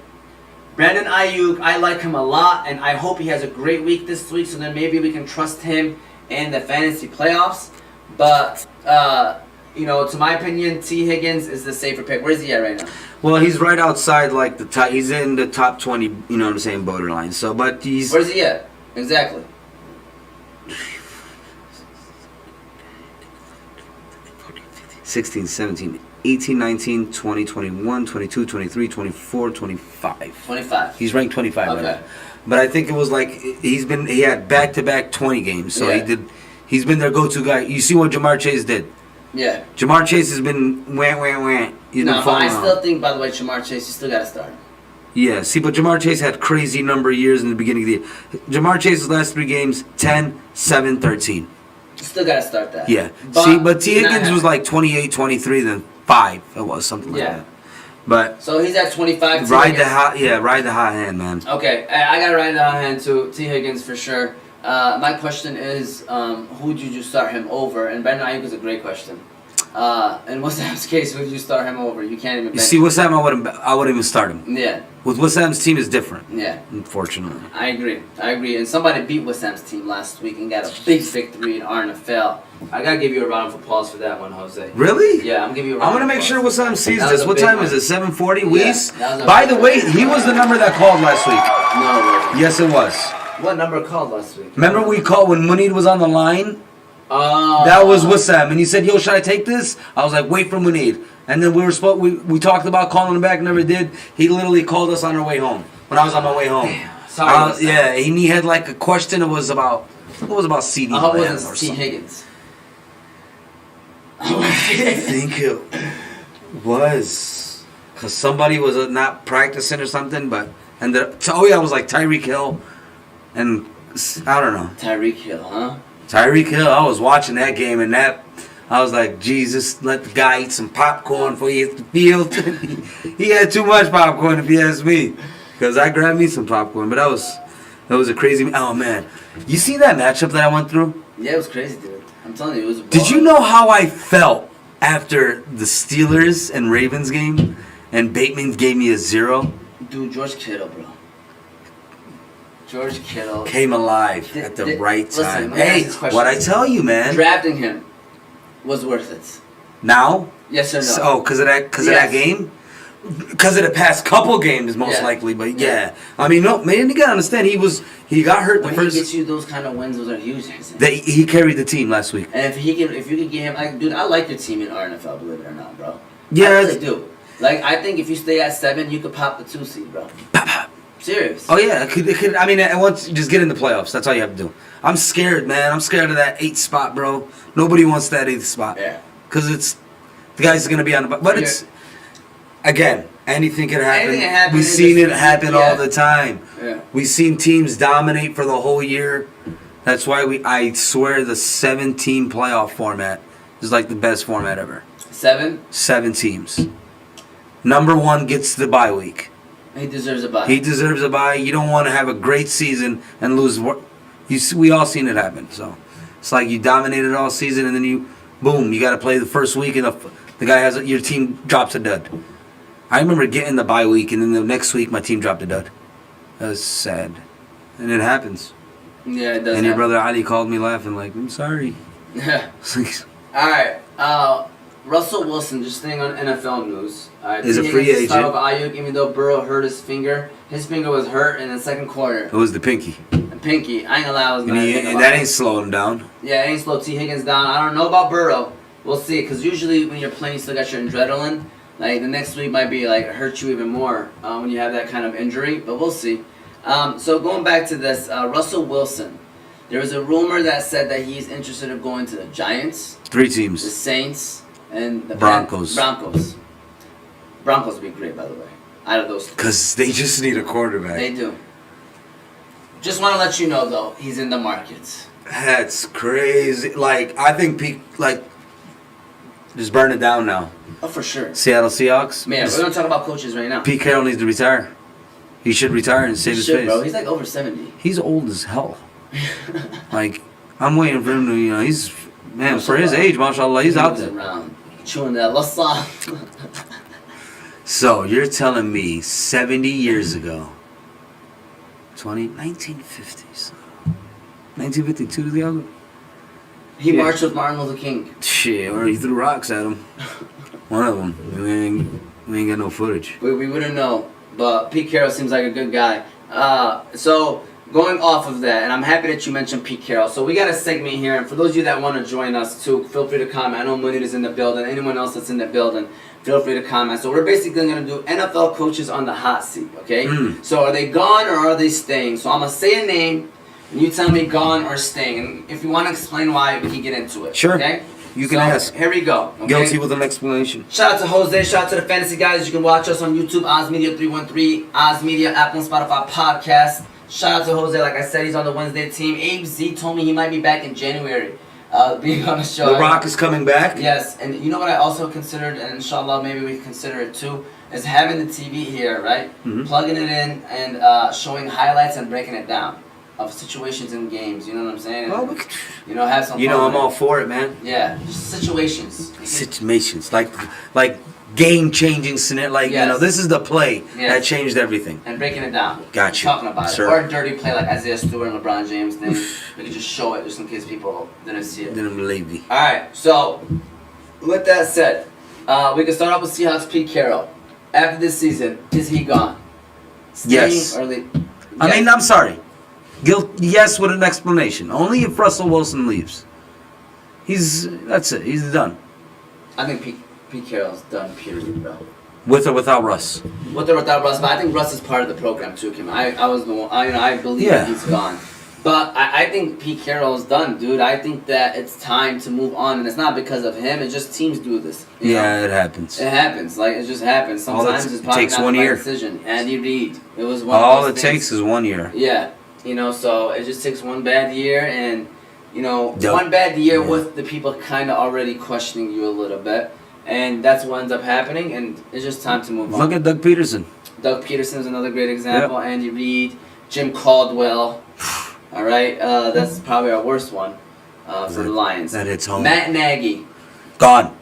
Brandon Ayuk, I like him a lot, and I hope he has a great week this week, so then maybe we can trust him in the fantasy playoffs. But, to my opinion, T. Higgins is the safer pick. Where's he at right now? Well, he's right outside, like, the top. He's in the top 20, you know what I'm saying, borderline. So, but he's... Where's he at? Exactly. 16, 17, 18, 19, 20, 21, 22, 23, 24, 25. 25. He's ranked 25 right Okay. now. But I think it was like he had back-to-back 20 games. So he's been their go-to guy. You see what Jamar Chase did? Yeah. Jamar Chase has been wah. He's been but falling I still off. think, by the way, Jamar Chase, you still got to start him. Yeah, see, but Jamar Chase had crazy number of years in the beginning of the year. Jamar Chase's last 3 games, 10, 7, 13. You still got to start that. Yeah. But T. Higgins was like 28, 23, then 5. It was something like that. But so he's at 25. Ride the hot hand, man. Okay, I got to ride the hot hand too. T. Higgins for sure. My question is, who would you start him over? And Brandon Ayuk is a great question. In West Ham's case, would you start him over? You can't even. You see, West Ham, I wouldn't even start him. Yeah. With West Ham's team is different. Yeah. Unfortunately. I agree. And somebody beat West Ham's team last week and got a big victory in RNFL. I gotta give you a round of applause for that one, Jose. Really? Yeah, I'm giving you a round I'm gonna make sure West Ham sees this. What time is it? 7:40. Weiss. By the way, he was the number that called last week. No. Yes, it was. What number called last week? Remember we called when Munir was on the line? That was Wissam, and he said, "Yo, should I take this?" I was like, "Wait for Munir." And then we talked about calling him back, never did. He literally called us on our way home when I was on my way home. Sorry. Yeah, he had like a question. It was about CD. I hope it wasn't T. Higgins. I think it was because somebody was not practicing or something, but I was like Tyreek Hill, and I don't know. Tyreek Hill, huh? Tyreek Hill, I was watching that game, and I was like, Jesus, let the guy eat some popcorn before he hits the field. He had too much popcorn, if you ask me, because I grabbed me some popcorn. But that was a crazy. Oh man, you see that matchup that I went through? Yeah, it was crazy, dude. I'm telling you, it was. Did you know how I felt after the Steelers and Ravens game, and Bateman gave me a 0? Dude, George Kittle, bro. George Kittle came alive at the right time. Hey, what I tell you, man. Drafting him was worth it. Now? Yes or no? Oh, because of that game? Because of the past couple games, most likely. But yeah. I mean, no, man, you got to understand, he got hurt when the first... he gets you those kind of wins, those are huge. He carried the team last week. And if you could get him... Like, dude, I like your team in RNFL, believe it or not, bro. Yeah. I really do. Like, I think if you stay at 7, you could pop the 2 seed, bro. Serious. Oh, yeah. It could, I mean, once you just get in the playoffs, that's all you have to do. I'm scared, man. I'm scared of that 8th spot, bro. Nobody wants that 8th spot. Yeah. Because it's... The guy's going to be on the... But it's... Again, anything can happen. We've seen it happen all the time. Yeah. We've seen teams dominate for the whole year. That's why I swear the 7-team playoff format is like the best format ever. 7? 7 teams. Number 1 gets the bye week. He deserves a bye. He deserves a bye. You don't want to have a great season and lose. We all seen it happen. So it's like you dominated all season and then boom, you got to play the first week and the guy your team drops a dud. I remember getting the bye week and then the next week my team dropped a dud. That was sad. And it happens. Yeah, it does. And your brother Ali called me laughing like, I'm sorry. Yeah. Alright, Russell Wilson, just staying on NFL news. Is a free agent. Start with Ayuk, even though Burrow hurt his finger. His finger was hurt in the second quarter. It was the pinky. The pinky. I ain't gonna lie, I was gonna and that ain't slowing him down. Yeah, it ain't slow T. Higgins down. I don't know about Burrow. We'll see, because usually when you're playing, you still got your adrenaline. Like, the next week might be, like, hurt you even more when you have that kind of injury. But we'll see. So going back to this, Russell Wilson. There was a rumor that said that he's interested in going to the Giants. 3 teams. The Saints and the Broncos. Broncos would be great, by the way. Out of those 3. Because they just need a quarterback. They do. Just want to let you know, though, he's in the market. That's crazy. Like, I think just burn it down now. Oh, for sure. Seattle Seahawks. Man, we're going to talk about coaches right now. Pete Carroll needs to retire. He should retire and save his face. Bro. He's like over 70. He's old as hell. Like, I'm waiting for him to, he's, man, for his age, mashallah, he's out there. Around, chewing that lassa. So, you're telling me 70 years ago, 1950s, 1952 to the other? He marched with Martin Luther King. Shit, or he threw rocks at him. One of them. We ain't got no footage. We wouldn't know, but Pete Carroll seems like a good guy. So, going off of that, and I'm happy that you mentioned Pete Carroll. So we got a segment here, and for those of you that want to join us too, feel free to comment. I know Munir is in the building. Anyone else that's in the building, feel free to comment. So we're basically going to do NFL coaches on the hot seat, okay? So are they gone or are they staying? So I'm going to say a name, and you tell me gone or staying. And if you want to explain why, we can get into it. Sure. Okay? You can ask. Here we go. Okay? Guilty with an explanation. Shout out to Jose. Shout out to the fantasy guys. You can watch us on YouTube, OzMedia313, OzMedia, Apple and Spotify podcast. Shout out to Jose. Like I said, he's on the Wednesday team. Abe Z told me he might be back in January, being on the show. The Rock is coming back? Yes. And you know what I also considered, and inshallah maybe we consider it too, is having the TV here, right? Plugging it in and showing highlights and breaking it down of situations in games. You know what I'm saying? And, have some fun I'm with all it. for it, man. Yeah, just situations. Situations. Like game-changing scenario. This is the play that changed everything. And breaking it down. Gotcha. Talking about Sir. it. Or a dirty play like Isaiah Stewart and LeBron James thing. We could just show it just in case people didn't see it. Didn't believe me. Alright, so with that said, we can start off with Seahawks Pete Carroll. After this season, is he gone? Yes. I mean, I'm sorry. Yes, with an explanation. Only if Russell Wilson leaves. That's it. He's done. I think Pete Carroll's done, period, bro. With or without Russ? With or without Russ, but I think Russ is part of the program too, Kim. I was the one, I believe that he's gone. But I think Pete Carroll's done, dude. I think that it's time to move on, and it's not because of him. It's just teams do this. You know? It happens. It happens. Like, it just happens. Sometimes it's probably takes not one the right year. decision. Andy Reid. It was one All of it those things. takes is 1 year. Yeah. So it just takes one bad year, and, one bad year with the people kind of already questioning you a little bit. And that's what ends up happening, and it's just time to move on. Look at Doug Peterson. Doug Peterson's another great example. Yep. Andy Reid, Jim Caldwell. All right, that's probably our worst one for the Lions. That hits home. Matt Nagy. Gone.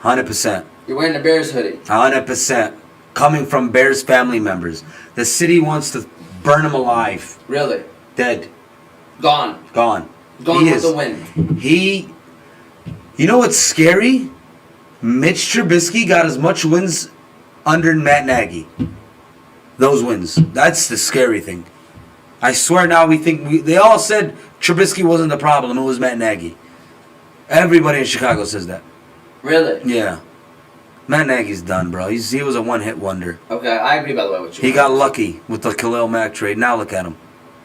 100%. You're wearing the Bears hoodie. 100%. Coming from Bears family members. The city wants to burn him alive. Really? Dead. Gone. Gone. Gone with the wind. You know what's scary? Mitch Trubisky got as much wins under Matt Nagy. Those wins. That's the scary thing. I swear now they all said Trubisky wasn't the problem. It was Matt Nagy. Everybody in Chicago says that. Really? Yeah. Matt Nagy's done, bro. He was a one-hit wonder. Okay, I agree, by the way, with you. He got lucky with the Khalil Mack trade. Now look at him.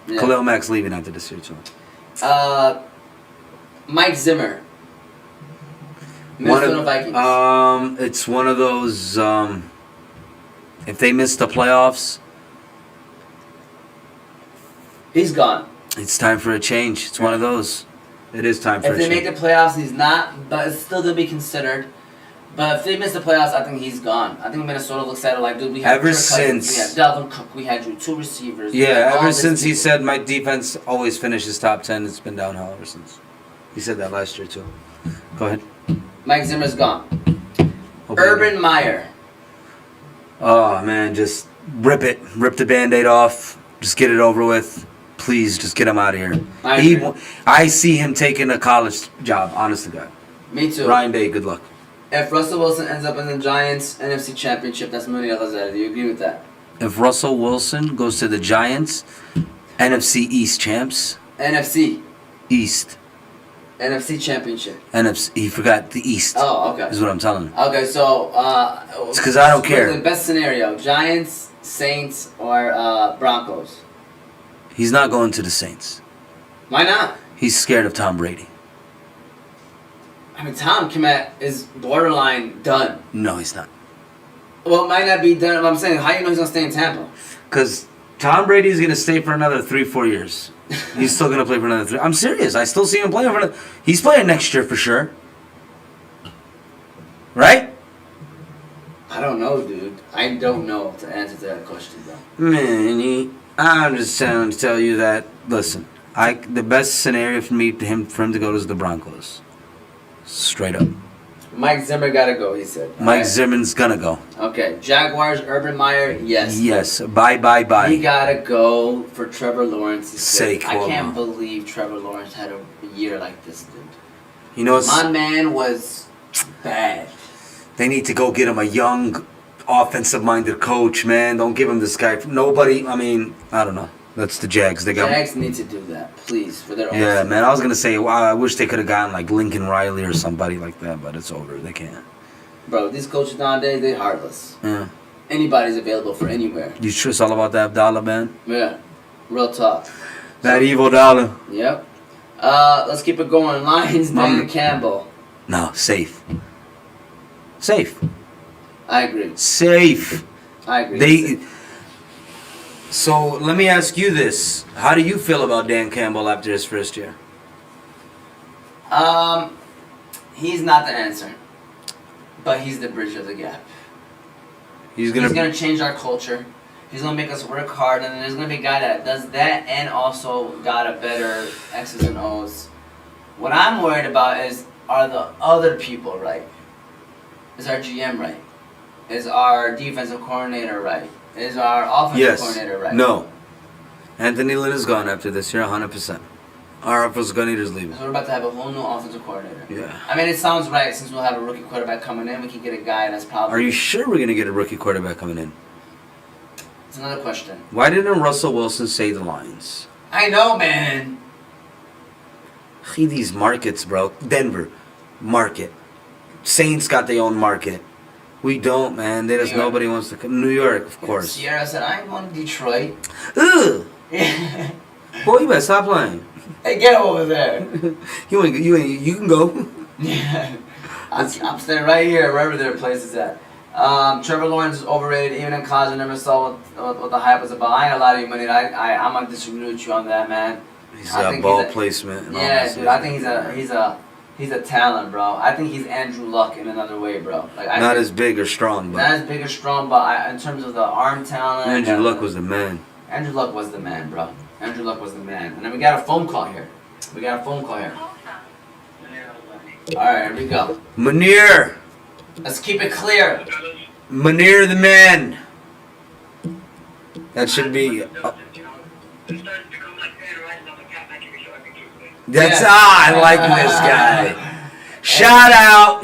Yeah. Khalil Mack's leaving after this year, too. Mike Zimmer. Minnesota Vikings. It's one of those, if they miss the playoffs, he's gone. it's time for a change. It's one of those. It is time for a If change. they make the playoffs, he's not, but it's still to be considered. But if they miss the playoffs, I think he's gone. I think Minnesota looks at it like, dude, we have Ever Kirk Cousins, since- we have Devin Cook, we had you 2 receivers. we Yeah, have all ever this since he people. said my defense always finishes top 10, it's been downhill ever since. He said that last year, too. Go ahead. Mike Zimmer's gone. Okay. Urban Meyer. Oh, man, just rip it. Rip the Band-Aid off. Just get it over with. Please, just get him out of here. I see him taking a college job, honest to God. Me too. Ryan Day, good luck. If Russell Wilson ends up in the Giants NFC Championship, that's money to Ghazal. Do you agree with that? If Russell Wilson goes to the Giants, NFC East champs. NFC. East. NFC Championship. NFC. He forgot the East. Oh, okay. Is what I'm telling him. Okay, so It's 'cause I don't care. The best scenario: Giants, Saints, or Broncos. He's not going to the Saints. Why not? He's scared of Tom Brady. I mean, Tom Kmet is borderline done. No, he's not. Well, it might not be done. But I'm saying, how do you know he's gonna stay in Tampa? Because Tom Brady is going to stay for another 3-4 years. He's still going to play for another 3. I'm serious. I still see him playing for another. He's playing next year for sure. Right? I don't know, dude. I don't know to answer to that question, though. Man, I'm just trying to tell you that. Listen, the best scenario for him to go is the Broncos. Straight up. Mike Zimmer gotta go, he said. Mike Zimmer's gonna go. Okay. Jaguars, Urban Meyer, yes. Yes. Bye. He gotta go for Trevor Lawrence's Sake. I can't believe Trevor Lawrence had a year like this, dude. You know, My man was bad. They need to go get him a young, offensive-minded coach, man. Don't give him this guy. Nobody, I mean, I don't know. That's the Jags. Jags need to do that, please, for their own Yeah, sake. man. I was going to say, wow, I wish they could have gotten like Lincoln Riley or somebody like that, but it's over. They can't. Bro, these coaches nowadays, they're heartless. Yeah. Anybody's available for anywhere. You sure it's all about that dollar, man? Yeah. Real talk. That evil dollar. Yep. Let's keep it going. Lions, Dan Campbell. No, safe. Safe. I agree. Safe. I agree. So let me ask you this: how do you feel about Dan Campbell after his first year? He's not the answer, but he's the bridge of the gap. He's gonna change our culture. He's gonna make us work hard, and there's gonna be a guy that does that and also got a better X's and O's. What I'm worried about is, are the other people right? Is our GM right? Is our defensive coordinator right? Is our offensive coordinator right? No. Anthony Lynn is gone after this year, 100%. Our offensive coordinator is leaving. So we're about to have a whole new offensive coordinator. Yeah. I mean, it sounds right. Since we'll have a rookie quarterback coming in, we can get a guy that's probably... Are you sure we're going to get a rookie quarterback coming in? It's another question. Why didn't Russell Wilson say the Lions? I know, man. See these markets, bro. Denver, market. Saints got their own market. We don't, man. Nobody wants to come. New York, of course. Sierra said, I ain't going to Detroit. Ugh. Boy, you better stop playing. Hey, get over there. You can go. Yeah. I'm staying right here, wherever their place is at. Trevor Lawrence is overrated. Even in college, I never saw what the hype was about. I ain't gonna lie to you, money. I'm gonna disagree with you on that, man. He's got ball placement. And all yeah, that dude. I think he's a talent, bro. I think he's Andrew Luck in another way, bro. Like not as big or strong, but not as big or strong, but in terms of the arm talent. Andrew Luck was the man. Andrew Luck was the man, bro. Andrew Luck was the man. And then we got a phone call here. Alright, here we go. Munir. Let's keep it clear. Munir the man. That should be. That's Yeah. I like this guy. Shout out.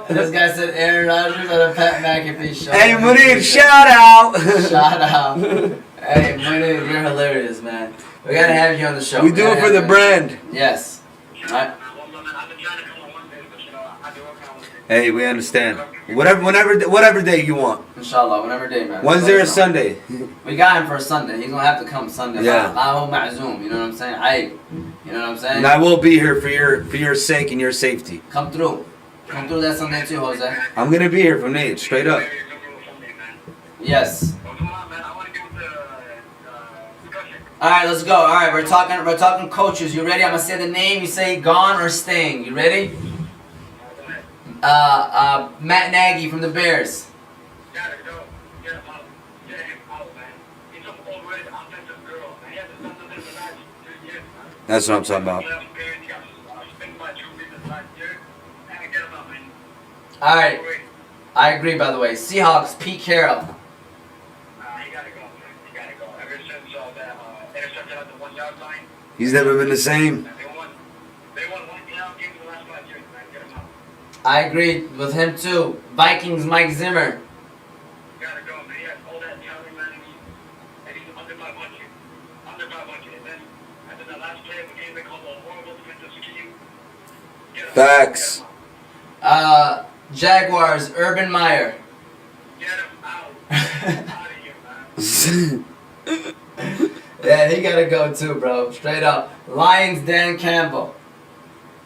This guy said Aaron Rodgers on a Pat McAfee show. Hey, Munir, shout out. Shout out. Hey, Munir, you're hilarious, man. We gotta have you on the show. We do it for the brand. Yes. All right. Hey, we understand. Whatever day you want. Inshallah, whatever day, man. Wednesday or Sunday. We got him for Sunday. He's gonna have to come Sunday. Yeah. Ma'zoom, you know what I'm saying? You know what I'm saying? And I will be here for your sake and your safety. Come through. Come through that Sunday too, Jose. I'm gonna be here for Nate, straight up. Yes. All right, let's go. All right, we're talking coaches. You ready? I'm gonna say the name. You say gone or staying. You ready? Matt Nagy from the Bears. That's what I'm talking about. All right, I agree. By the way, Seahawks. Pete Carroll. He gotta go. Ever since that interception at the 1 yard line. He's never been the same. They won one game in the last 5 years, man. Get him out. I agree with him too. Vikings. Mike Zimmer. Gotta go, man. He has all that talent, man. And he's under 500. Under 500. And then after the last play of the game, they called a horrible defensive scheme. Facts. Jaguars. Urban Meyer. Get him out. Out of here, man. Yeah, he gotta go too, bro. Straight up. Lions. Dan Campbell.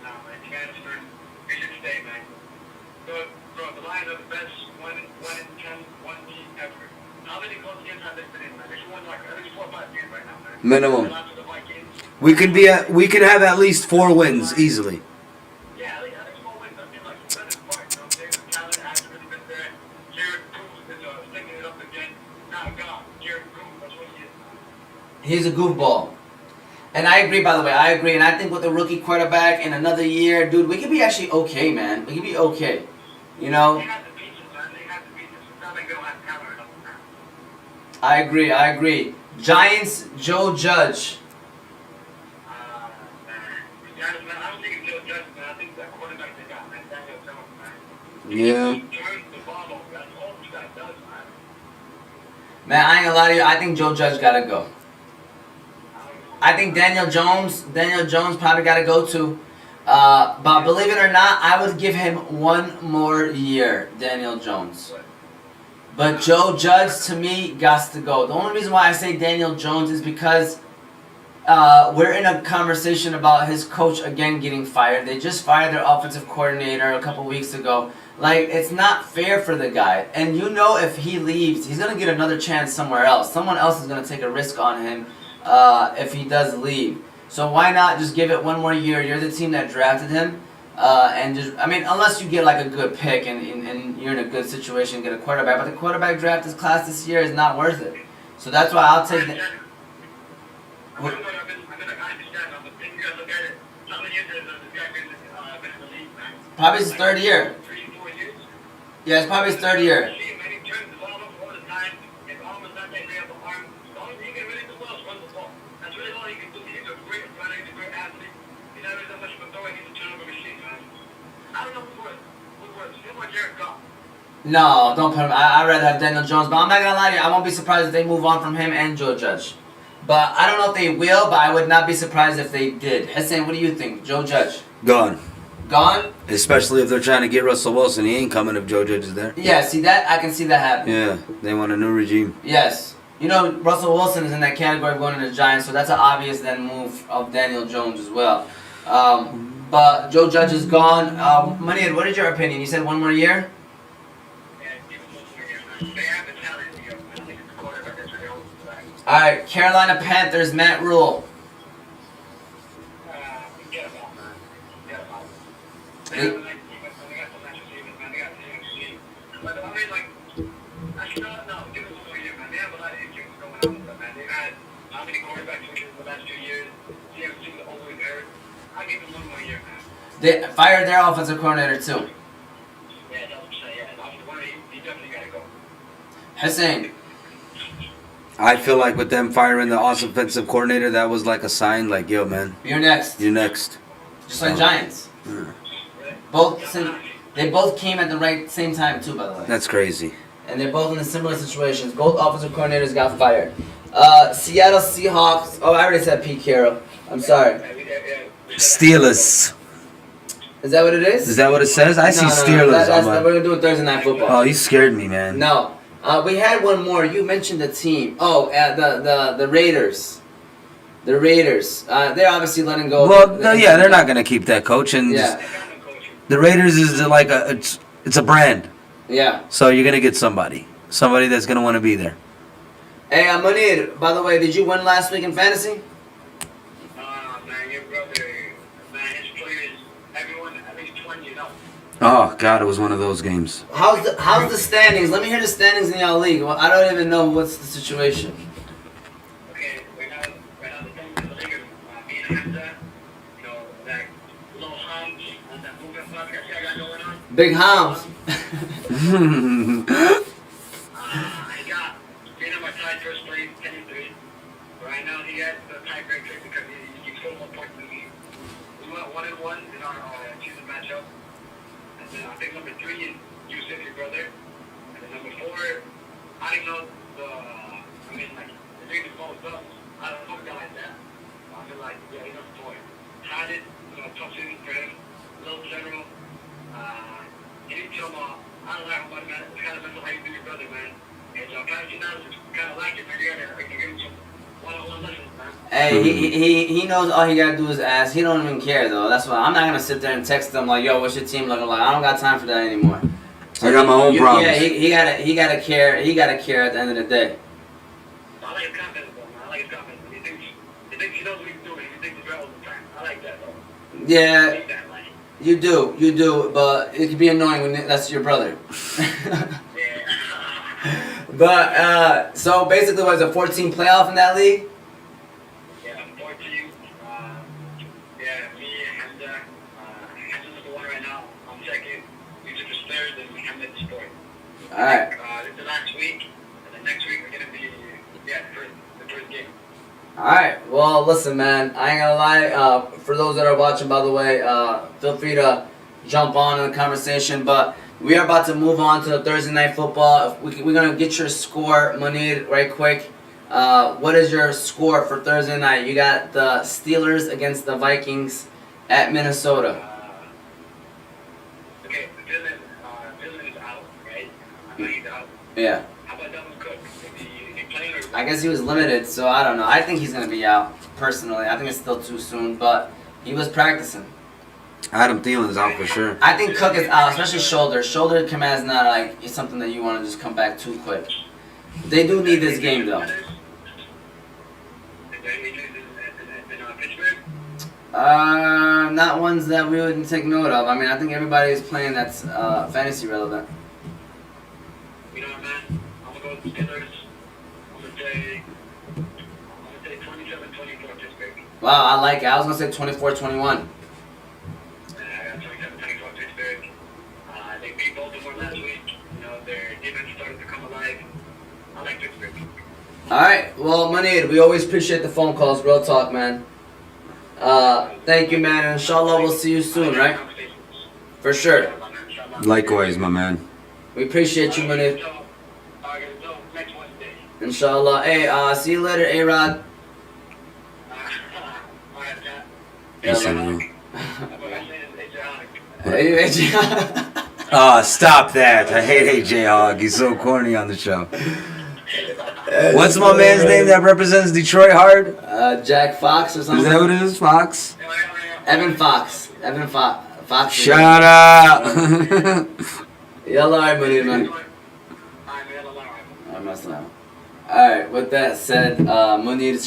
Nah, man. You gotta start. He should stay, man. Bro, the Lions are the best 1 in 10 team ever. How many close games have they been in, man? They should win like at least 4 or 5 games right now, man. Minimum. After the Vikings. We could have at least 4 wins easily. Yeah, at least 4 wins. I mean, like, for the most part, you know what I'm saying? The talent has really been there. Jared Goff is sticking it up again. Not God. Jared Goff, that's what he is. He's a goofball. And I agree, by the way. I agree. And I think with the rookie quarterback in another year, dude, we could be actually okay, man. We could be okay. You know? They have the pieces, man. They have the pieces. It's not like they don't have talent enough. I agree. Giants. Joe Judge. Man, I don't think it's Joe Judge, man. I think that quarterback they got, man. Daniel Jones, man. Yeah. He turns the ball over. That's all this guy does, man. Man, I ain't gonna lie to you. I think Joe Judge gotta go. I think Daniel Jones probably gotta go too. But believe it or not, I would give him 1 more year, Daniel Jones. But Joe Judge, to me, got to go. The only reason why I say Daniel Jones is because we're in a conversation about his coach again getting fired. They just fired their offensive coordinator a couple weeks ago. Like, it's not fair for the guy. And you know if he leaves, he's going to get another chance somewhere else. Someone else is going to take a risk on him if he does leave. So why not just give it 1 more year? You're the team that drafted him. And just, I mean, unless you get like a good pick and you're in a good situation, get a quarterback. But the quarterback draft this class this year is not worth it. So that's why I'll take the... Probably his 3rd year. Yeah, it's probably his 3rd year. No, don't put him. I'd rather have Daniel Jones. But I'm not going to lie to you. I won't be surprised if they move on from him and Joe Judge. But I don't know if they will, but I would not be surprised if they did. Hassan, what do you think? Joe Judge? Gone. Gone? Especially if they're trying to get Russell Wilson. He ain't coming if Joe Judge is there. Yeah, see that? I can see that happening. Yeah, they want a new regime. Yes. You know, Russell Wilson is in that category of going to the Giants, so that's an obvious then move of Daniel Jones as well. But Joe Judge is gone. Munir, what is your opinion? You said 1 more year? Alright, Carolina Panthers, Matt Rule. They fired their offensive coordinator too. Hassan. I feel like with them firing the offensive coordinator, that was like a sign, like, yo, man, You're next. you're next. Just like Giants. Yeah. They both came at the same time too, by the way. That's crazy. And they're both in similar situations. Both offensive coordinators got fired. Seattle Seahawks. Oh, I already said Pete Carroll. I'm sorry. Steelers. Is that what it is? Is that what it says? I see Steelers. We're gonna do it Thursday Night Football. Oh, you scared me, man. No. We had one more. You mentioned the team. Oh, the Raiders. The Raiders. They're obviously letting go. Well, they're not gonna keep that coach, and the Raiders is like it's a brand. Yeah. So you're gonna get somebody that's gonna want to be there. Hey, Munir, by the way, did you win last week in fantasy? Man, your brother, man, his players, everyone at least 20 and up. Oh God, it was one of those games. How's the standings? Let me hear the standings in y'all league. Well, I don't even know what's the situation. Okay, right now the thing in the league is me and Hamza, you know, that little hums on that moving podcast I got going on. Big Homs. I got, my tied first place, 10-3. Right now he has the tiebreaker because he scored more points than me. We went 1-1 in our season matchup. And then I think number 3 is Yusuf, your brother. And then number 4, I didn't know the league is both us. I don't know a guy like that. I feel like, yeah, he's number 4. Had it, tough season for him. Little general. He didn't tell me, I don't like how much, man. It's kind of mental how you do your brother, man. And so fantasy knowledge is kind of like it, man. You gotta give him some one-on-one lessons, man. Hey, he knows all he gotta do is ask. He don't even care though. That's why I'm not gonna sit there and text him like, "Yo, what's your team looking like?" I don't got time for that anymore. So I got my own problems. Yeah, he gotta care. He gotta care at the end of the day. I like his confidence, though, man. I like his confidence. He thinks he knows what he's doing. He thinks he's right all the time. I like that, though. Yeah, I like that, like. you do, but it can be annoying when that's your brother. But so basically, was a 14 playoff in that league? Yeah, 14. Yeah, me and Hamza. Hamza's number 1 right now. I'm second. Yusuf is third, and Hamza's fourth. All right. This is the last week, and then next week we're gonna be the first game. All right. Well, listen, man. I ain't gonna lie. For those that are watching, by the way, feel free to jump on in the conversation. But we are about to move on to the Thursday Night Football. We're gonna get your score, Munir, right quick. What is your score for Thursday night? You got the Steelers against the Vikings at Minnesota. Okay, Dylan is out, right? I know he's out. Yeah. How about Devin Cook? Is he playing or? I guess he was limited, so I don't know. I think he's gonna be out personally. I think it's still too soon, but he was practicing. Adam Thielen's out for sure. I think Cook is out, especially shoulder. Shoulder command is not like it's something that you want to just come back too quick. They do need this game though. Not ones that we wouldn't take note of. I mean, I think everybody is playing that's fantasy relevant. You know what, man? I'm gonna go with the Steelers. I'm gonna say 27-24 Pittsburgh. Wow, I like it. I was gonna say 24-21. They beat Baltimore last week. You know, their defense started to come alive. I like Pittsburgh. All right. Well, Munir, we always appreciate the phone calls. Real talk, man. Thank you, man. And inshallah, we'll see you soon, right? For sure. Likewise, my man. We appreciate you, Munir. Inshallah. Hey, see you later, A-Rod. Peace out. Hey, Oh, stop that. I hate AJ Hogg. He's so corny on the show. What's my man's name that represents Detroit hard? Jack Fox or something? Is that what it is? Fox? Evan Fox. Fox. Shut up. Yalla, Munir, man. Alright, with that said, Munir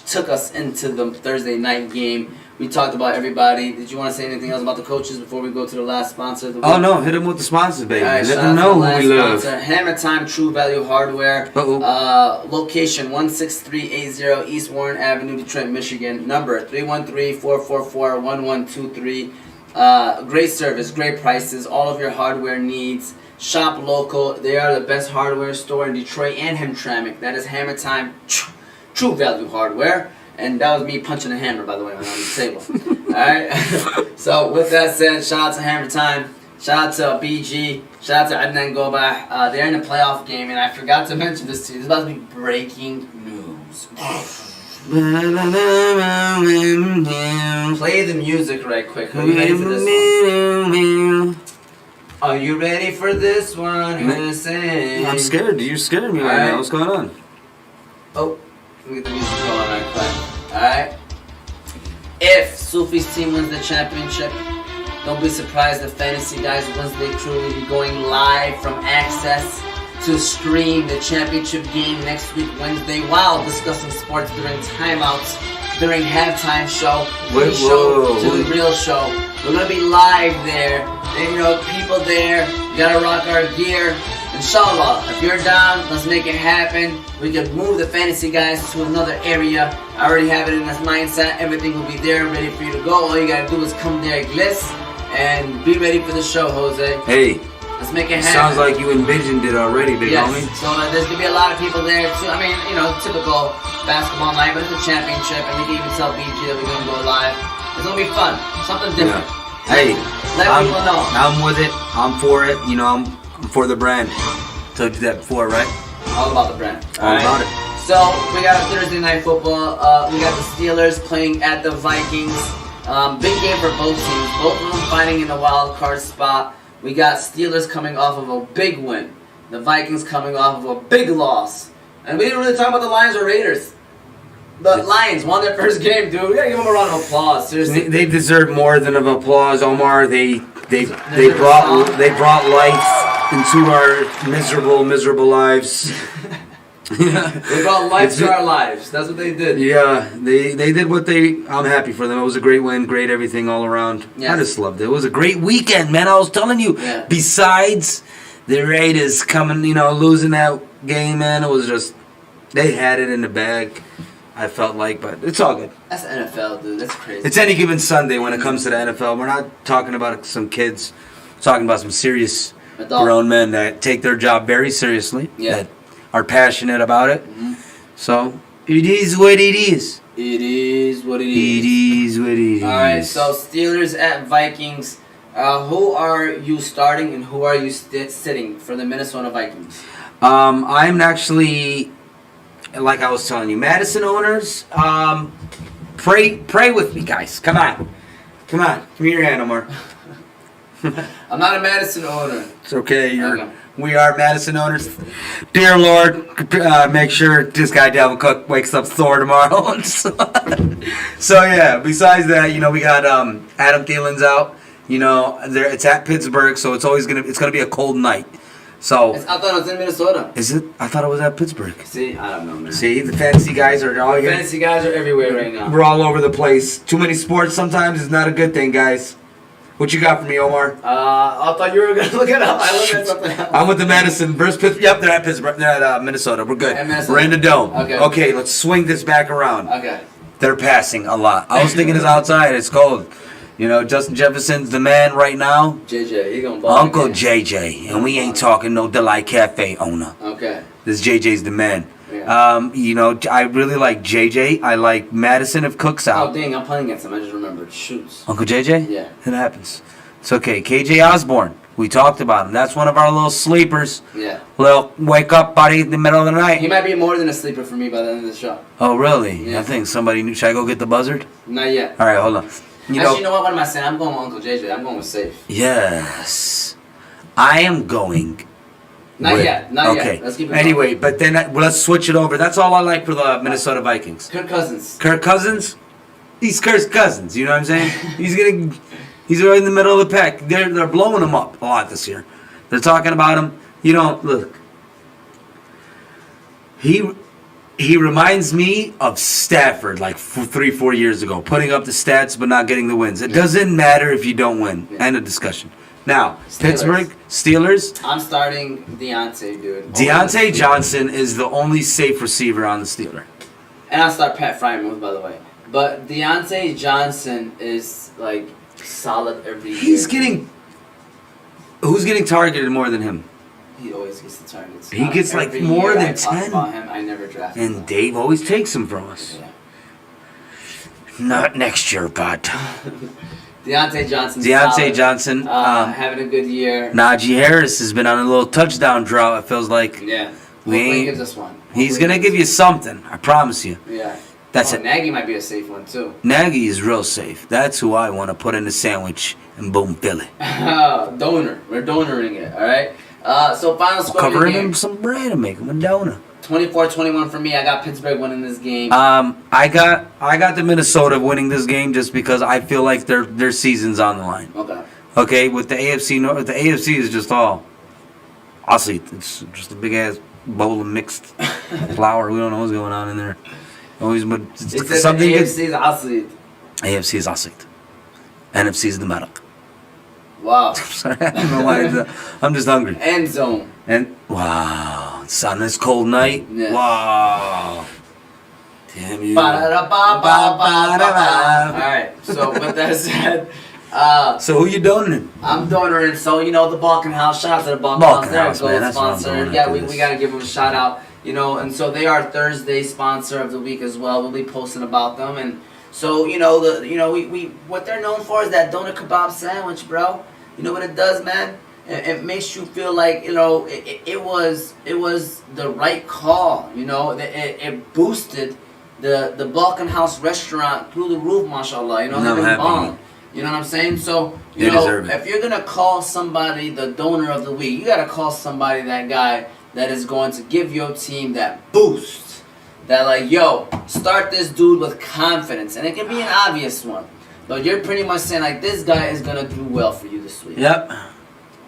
took us into the Thursday night game. We talked about everybody. Did you want to say anything else about the coaches before we go to the last sponsor of the week? Oh, no. Hit him with the sponsors, baby. Right, let them know who we love. Hammer Time True Value Hardware. Location 16380 East Warren Avenue, Detroit, Michigan. Number 313-444-1123. Great service, great prices, all of your hardware needs. Shop local. They are the best hardware store in Detroit and Hamtramck. That is Hammer Time True Value Hardware. And that was me punching a hammer, by the way, on the table. Alright? So, with that said, shout out to Hammer Time. Shout out to BG. Shout out to Adnan Gobah. They're in a playoff game, and I forgot to mention this to you. This is about to be breaking news. Play the music right quick. Are you ready for this one? Are you ready for this one? Listen. I'm scared. You're scaring me right now. What's going on? Oh, let me get the music going right quick. Alright? If Sufi's team wins the championship, don't be surprised the Fantasy Guys Wednesday crew will be going live from Access to stream the championship game next week Wednesday while discussing sports during timeouts, during halftime show, pre-show to the real show. We're gonna be live there, and people there. You gotta rock our gear. Inshallah, if you're down, let's make it happen. We can move the Fantasy Guys to another area. I already have it in this mindset. Everything will be there, ready for you to go. All you gotta do is come there, Gliss, and be ready for the show, Jose. Hey. Let's make it happen. Sounds like you envisioned it already, big homie. So there's going to be a lot of people there, too. I mean, typical basketball night, but it's a championship, and we can even tell BG that we're going to go live. It's going to be fun. Something different. Yeah. Hey. Let people know. I'm with it. I'm for it. I'm for the brand. Told you that before, right? All about the brand. All about it. So, we got a Thursday night football. We got the Steelers playing at the Vikings. Big game for both teams. Both of them fighting in the wild card spot. We got Steelers coming off of a big win. The Vikings coming off of a big loss. And we didn't really talk about the Lions or Raiders. The Lions won their first game, dude. We gotta give them a round of applause. Seriously. They deserve more than of applause, Omar. They brought life into our miserable lives. They brought life to our lives. That's what they did. Yeah, they did what I'm happy for them. It was a great win, great everything all around. Yes. I just loved it. It was a great weekend, man. I was telling you. Yeah. Besides the Raiders coming, losing that game, man, it was just they had it in the bag. I felt like, but it's all good. That's NFL, dude. That's crazy. It's any given Sunday when it comes to the NFL. We're not talking about some kids. We're talking about some serious grown men that take their job very seriously. Yeah. That are passionate about it. Mm-hmm. So, it is what it is. It is what it is. It is what it is. Alright, so Steelers at Vikings. Who are you starting and who are you sitting for the Minnesota Vikings? I'm actually, like I was telling you, Madison owners, pray with me, guys. Come on. Give me your hand, Omar. I'm not a Madison owner. It's okay. We are Madison owners. Dear Lord, make sure this guy Devin Cook wakes up sore tomorrow. So yeah. Besides that, we got Adam Thielen's out. It's at Pittsburgh, so it's gonna be a cold night. So I thought it was in Minnesota. Is it? I thought it was at Pittsburgh. See, I don't know, man. See, the fantasy guys are all here. Fantasy guys are everywhere right now. We're all over the place. Too many sports sometimes is not a good thing, guys. What you got for me, Omar? I thought you were going to look it up. I looked at something else. I'm with the Madison versus Pittsburgh. Yep, they're at Pittsburgh. They're at Minnesota. We're good. We're in the dome. Okay, let's swing this back around. Okay. They're passing a lot. I was thinking it's outside. It's cold. Justin Jefferson's the man right now. JJ, he gonna ball Uncle again. JJ. And we ain't talking no Delight Cafe owner. Okay. This JJ's the man. Yeah. I really like JJ. I like Madison if Cook's out. Oh, dang, I'm playing against him. I just remembered. Shoots. Uncle JJ? Yeah. It happens. It's okay. KJ Osborne. We talked about him. That's one of our little sleepers. Yeah. Little wake up buddy in the middle of the night. He might be more than a sleeper for me by the end of the show. Oh, really? Yeah. I think somebody knew. Should I go get the buzzard? Not yet. All right, hold on. Actually, you know what? What am I saying? I'm going with Uncle JJ. I'm going with safe. Yes. I am going. Not yet. Not yet. Let's keep it anyway, but then let's switch it over. That's all I like for the Minnesota Vikings. Kirk Cousins. Kirk Cousins? He's Kirk Cousins. You know what I'm saying? He's right in the middle of the pack. They're blowing him up a lot this year. They're talking about him. Look. He reminds me of Stafford like 3-4 years ago, putting up the stats but not getting the wins. It doesn't matter if you don't win. End of discussion. Now, Steelers. Pittsburgh Steelers. I'm starting Deontay, dude. Deontay Johnson is the only safe receiver on the Steelers. And I'll start Pat Frymouth, by the way. But Deontay Johnson is like solid every year. Who's getting targeted more than him? He always gets the targets. He gets like more than 10. About him, I never drafted him. And Dave always takes him from us. Yeah. Not next year, bud. Deontay Johnson. Deontay Johnson. Having a good year. Najee Harris has been on a little touchdown drought, it feels like. Yeah. We Hopefully he gives us one. He's going to give you something. I promise you. Yeah. That's it. Nagy might be a safe one, too. Nagy is real safe. That's who I want to put in the sandwich and boom, fill it. Donor. We're donoring it, all right? So final score of the Covering game. him some bread and make him a donor. 24-21 for me. I got Pittsburgh winning this game. I got the Minnesota winning this game just because I feel like their season's on the line. Okay. Okay, with the AFC North, the AFC is just all Aussie. It's just a big ass bowl of mixed flour. We don't know what's going on in there. Always, but It's something. AFC is Aussie. AFC is Aussie. NFC is the metal. Wow. Sorry, I don't know why. I'm just hungry. End zone. And wow, it's on this cold night. Yeah. Wow. Damn you. Alright, so with that said, So who you donating? I'm donoring, so the Balkan House, shout out to the Balkan Balkan House, House, they're a man, gold that's what I'm sponsor. doing Yeah, after we this. gotta give them a shout out, and so they are Thursday sponsor of the week as well. We'll be posting about them, and so we what they're known for is that doner kebab sandwich, bro. You know what it does, man? It makes you feel like it was the right call. It boosted the Balkan House restaurant through the roof, mashallah. No, They've been happy. balling. You know what I'm saying? So They deserve it. if you're gonna call somebody the donor of the week, you gotta call somebody that guy that is going to give your team that boost. That like, yo, start this dude with confidence, and it can be an obvious one. But you're pretty much saying like this guy is gonna do well for you this week. Yep.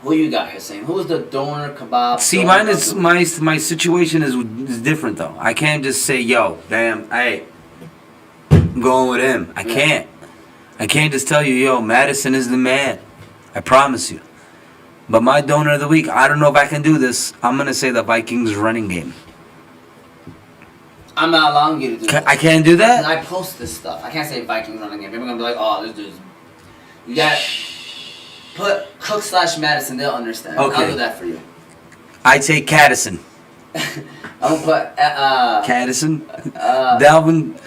Who you got here saying? Who's the donor kebab? See, donor mine of is the my situation is different though. I can't just say, yo, damn, hey, I'm going with him. I can't. I can't just tell you, yo, Madison is the man. I promise you. But my donor of the week, I don't know if I can do this. I'm gonna say the Vikings running game. I'm not allowing you to do that. I can't do that. I post this stuff. I can't say Vikings running game. People are gonna be like, oh, this dude's. You got put Cook / Madison. They'll understand. Okay. I'll do that for you. I take Caddison. I'm gonna put Caddison. Dalvin.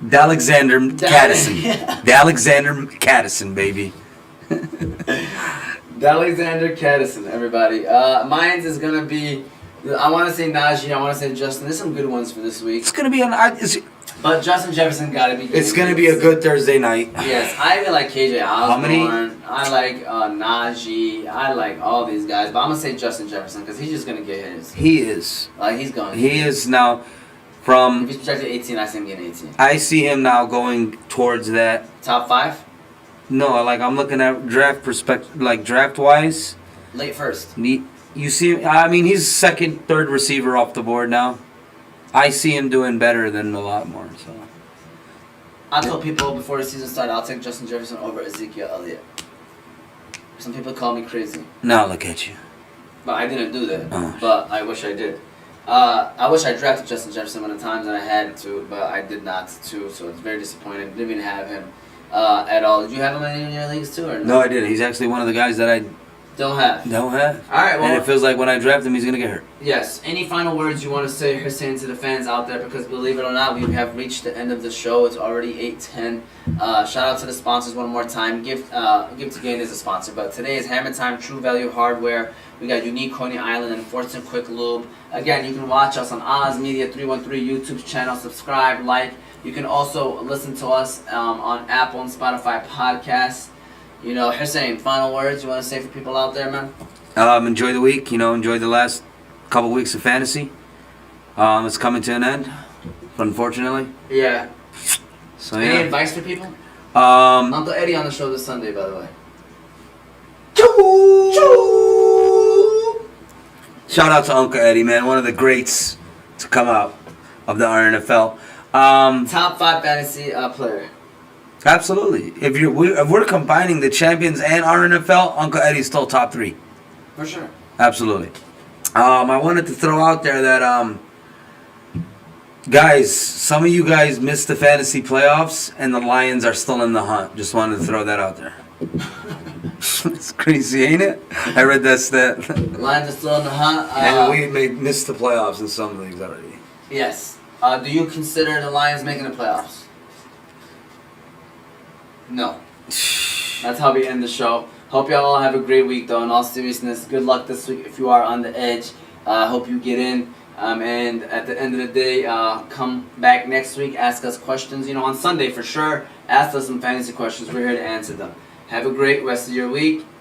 D'Alexander Caddison. D'Alexander Caddison, baby. Alexander Caddison, everybody. Mine's is gonna be. I want to say Najee. I want to say Justin. There's some good ones for this week. It's gonna be But Justin Jefferson gotta be. it's gonna be a good Thursday night. Yes, I even like KJ Osborne. How many? I like Najee. I like all these guys, but I'm gonna say Justin Jefferson because he's just gonna get his. He is. Like he's going. He is now. If From he's projected 18, I see him getting 18. I see him now going towards that. Top 5, No, like I'm looking at draft perspective, like draft wise. late first. You see, I mean, he's second, third receiver off the board now. I see him doing better than a lot more. So I told people before the season started, I'll take Justin Jefferson over Ezekiel Elliott. Some people call me crazy, now look at you. but I didn't do that. Oh. But I wish I did. I wish I drafted Justin Jefferson one of the times that I had to, but I did not too. So it's very disappointing. Didn't even have him at all. Did you have him in any of your leagues too, or No, I didn't. He's actually one of the guys that I don't have? don't have. All right. Well, And it feels like when I draft him, he's gonna get hurt. yes. Any final words you want to say, Hussein, to the fans out there? Because believe it or not, we have reached the end of the show. It's already 8:10. Shout out to the sponsors one more time. Give to Gain is a sponsor, but today is Hammer Time True Value Hardware. We got Unique Coney Island and Fortune Quick Lube. Again, you can watch us on Oz Media 313 YouTube channel. Subscribe, like. You can also listen to us on Apple and Spotify podcasts. Hussein, final words you want to say for people out there, man? Enjoy the week. Enjoy the last couple weeks of fantasy. It's coming to an end, unfortunately. Yeah. So Any yeah. advice for people? Um. Uncle Eddie on the show this Sunday, by the way. Shout out to Uncle Eddie, man, one of the greats to come out of the RNFL. Top 5 fantasy player. Absolutely. If we're combining the champions and RNFL, Uncle Eddie's still top 3. For sure. Absolutely. I wanted to throw out there that guys, some of you guys missed the fantasy playoffs, and the Lions are still in the hunt. Just wanted to throw that out there. It's crazy, ain't it? I read that stat. Lions are still in the hunt. And we may miss the playoffs in some leagues already. Yes. Do you consider the Lions making the playoffs? No. That's how we end the show. Hope y'all all have a great week, though. In all seriousness, good luck this week if you are on the edge. Hope you get in. And at the end of the day, come back next week. Ask us questions. On Sunday for sure. Ask us some fantasy questions. We're here to answer them. Have a great rest of your week.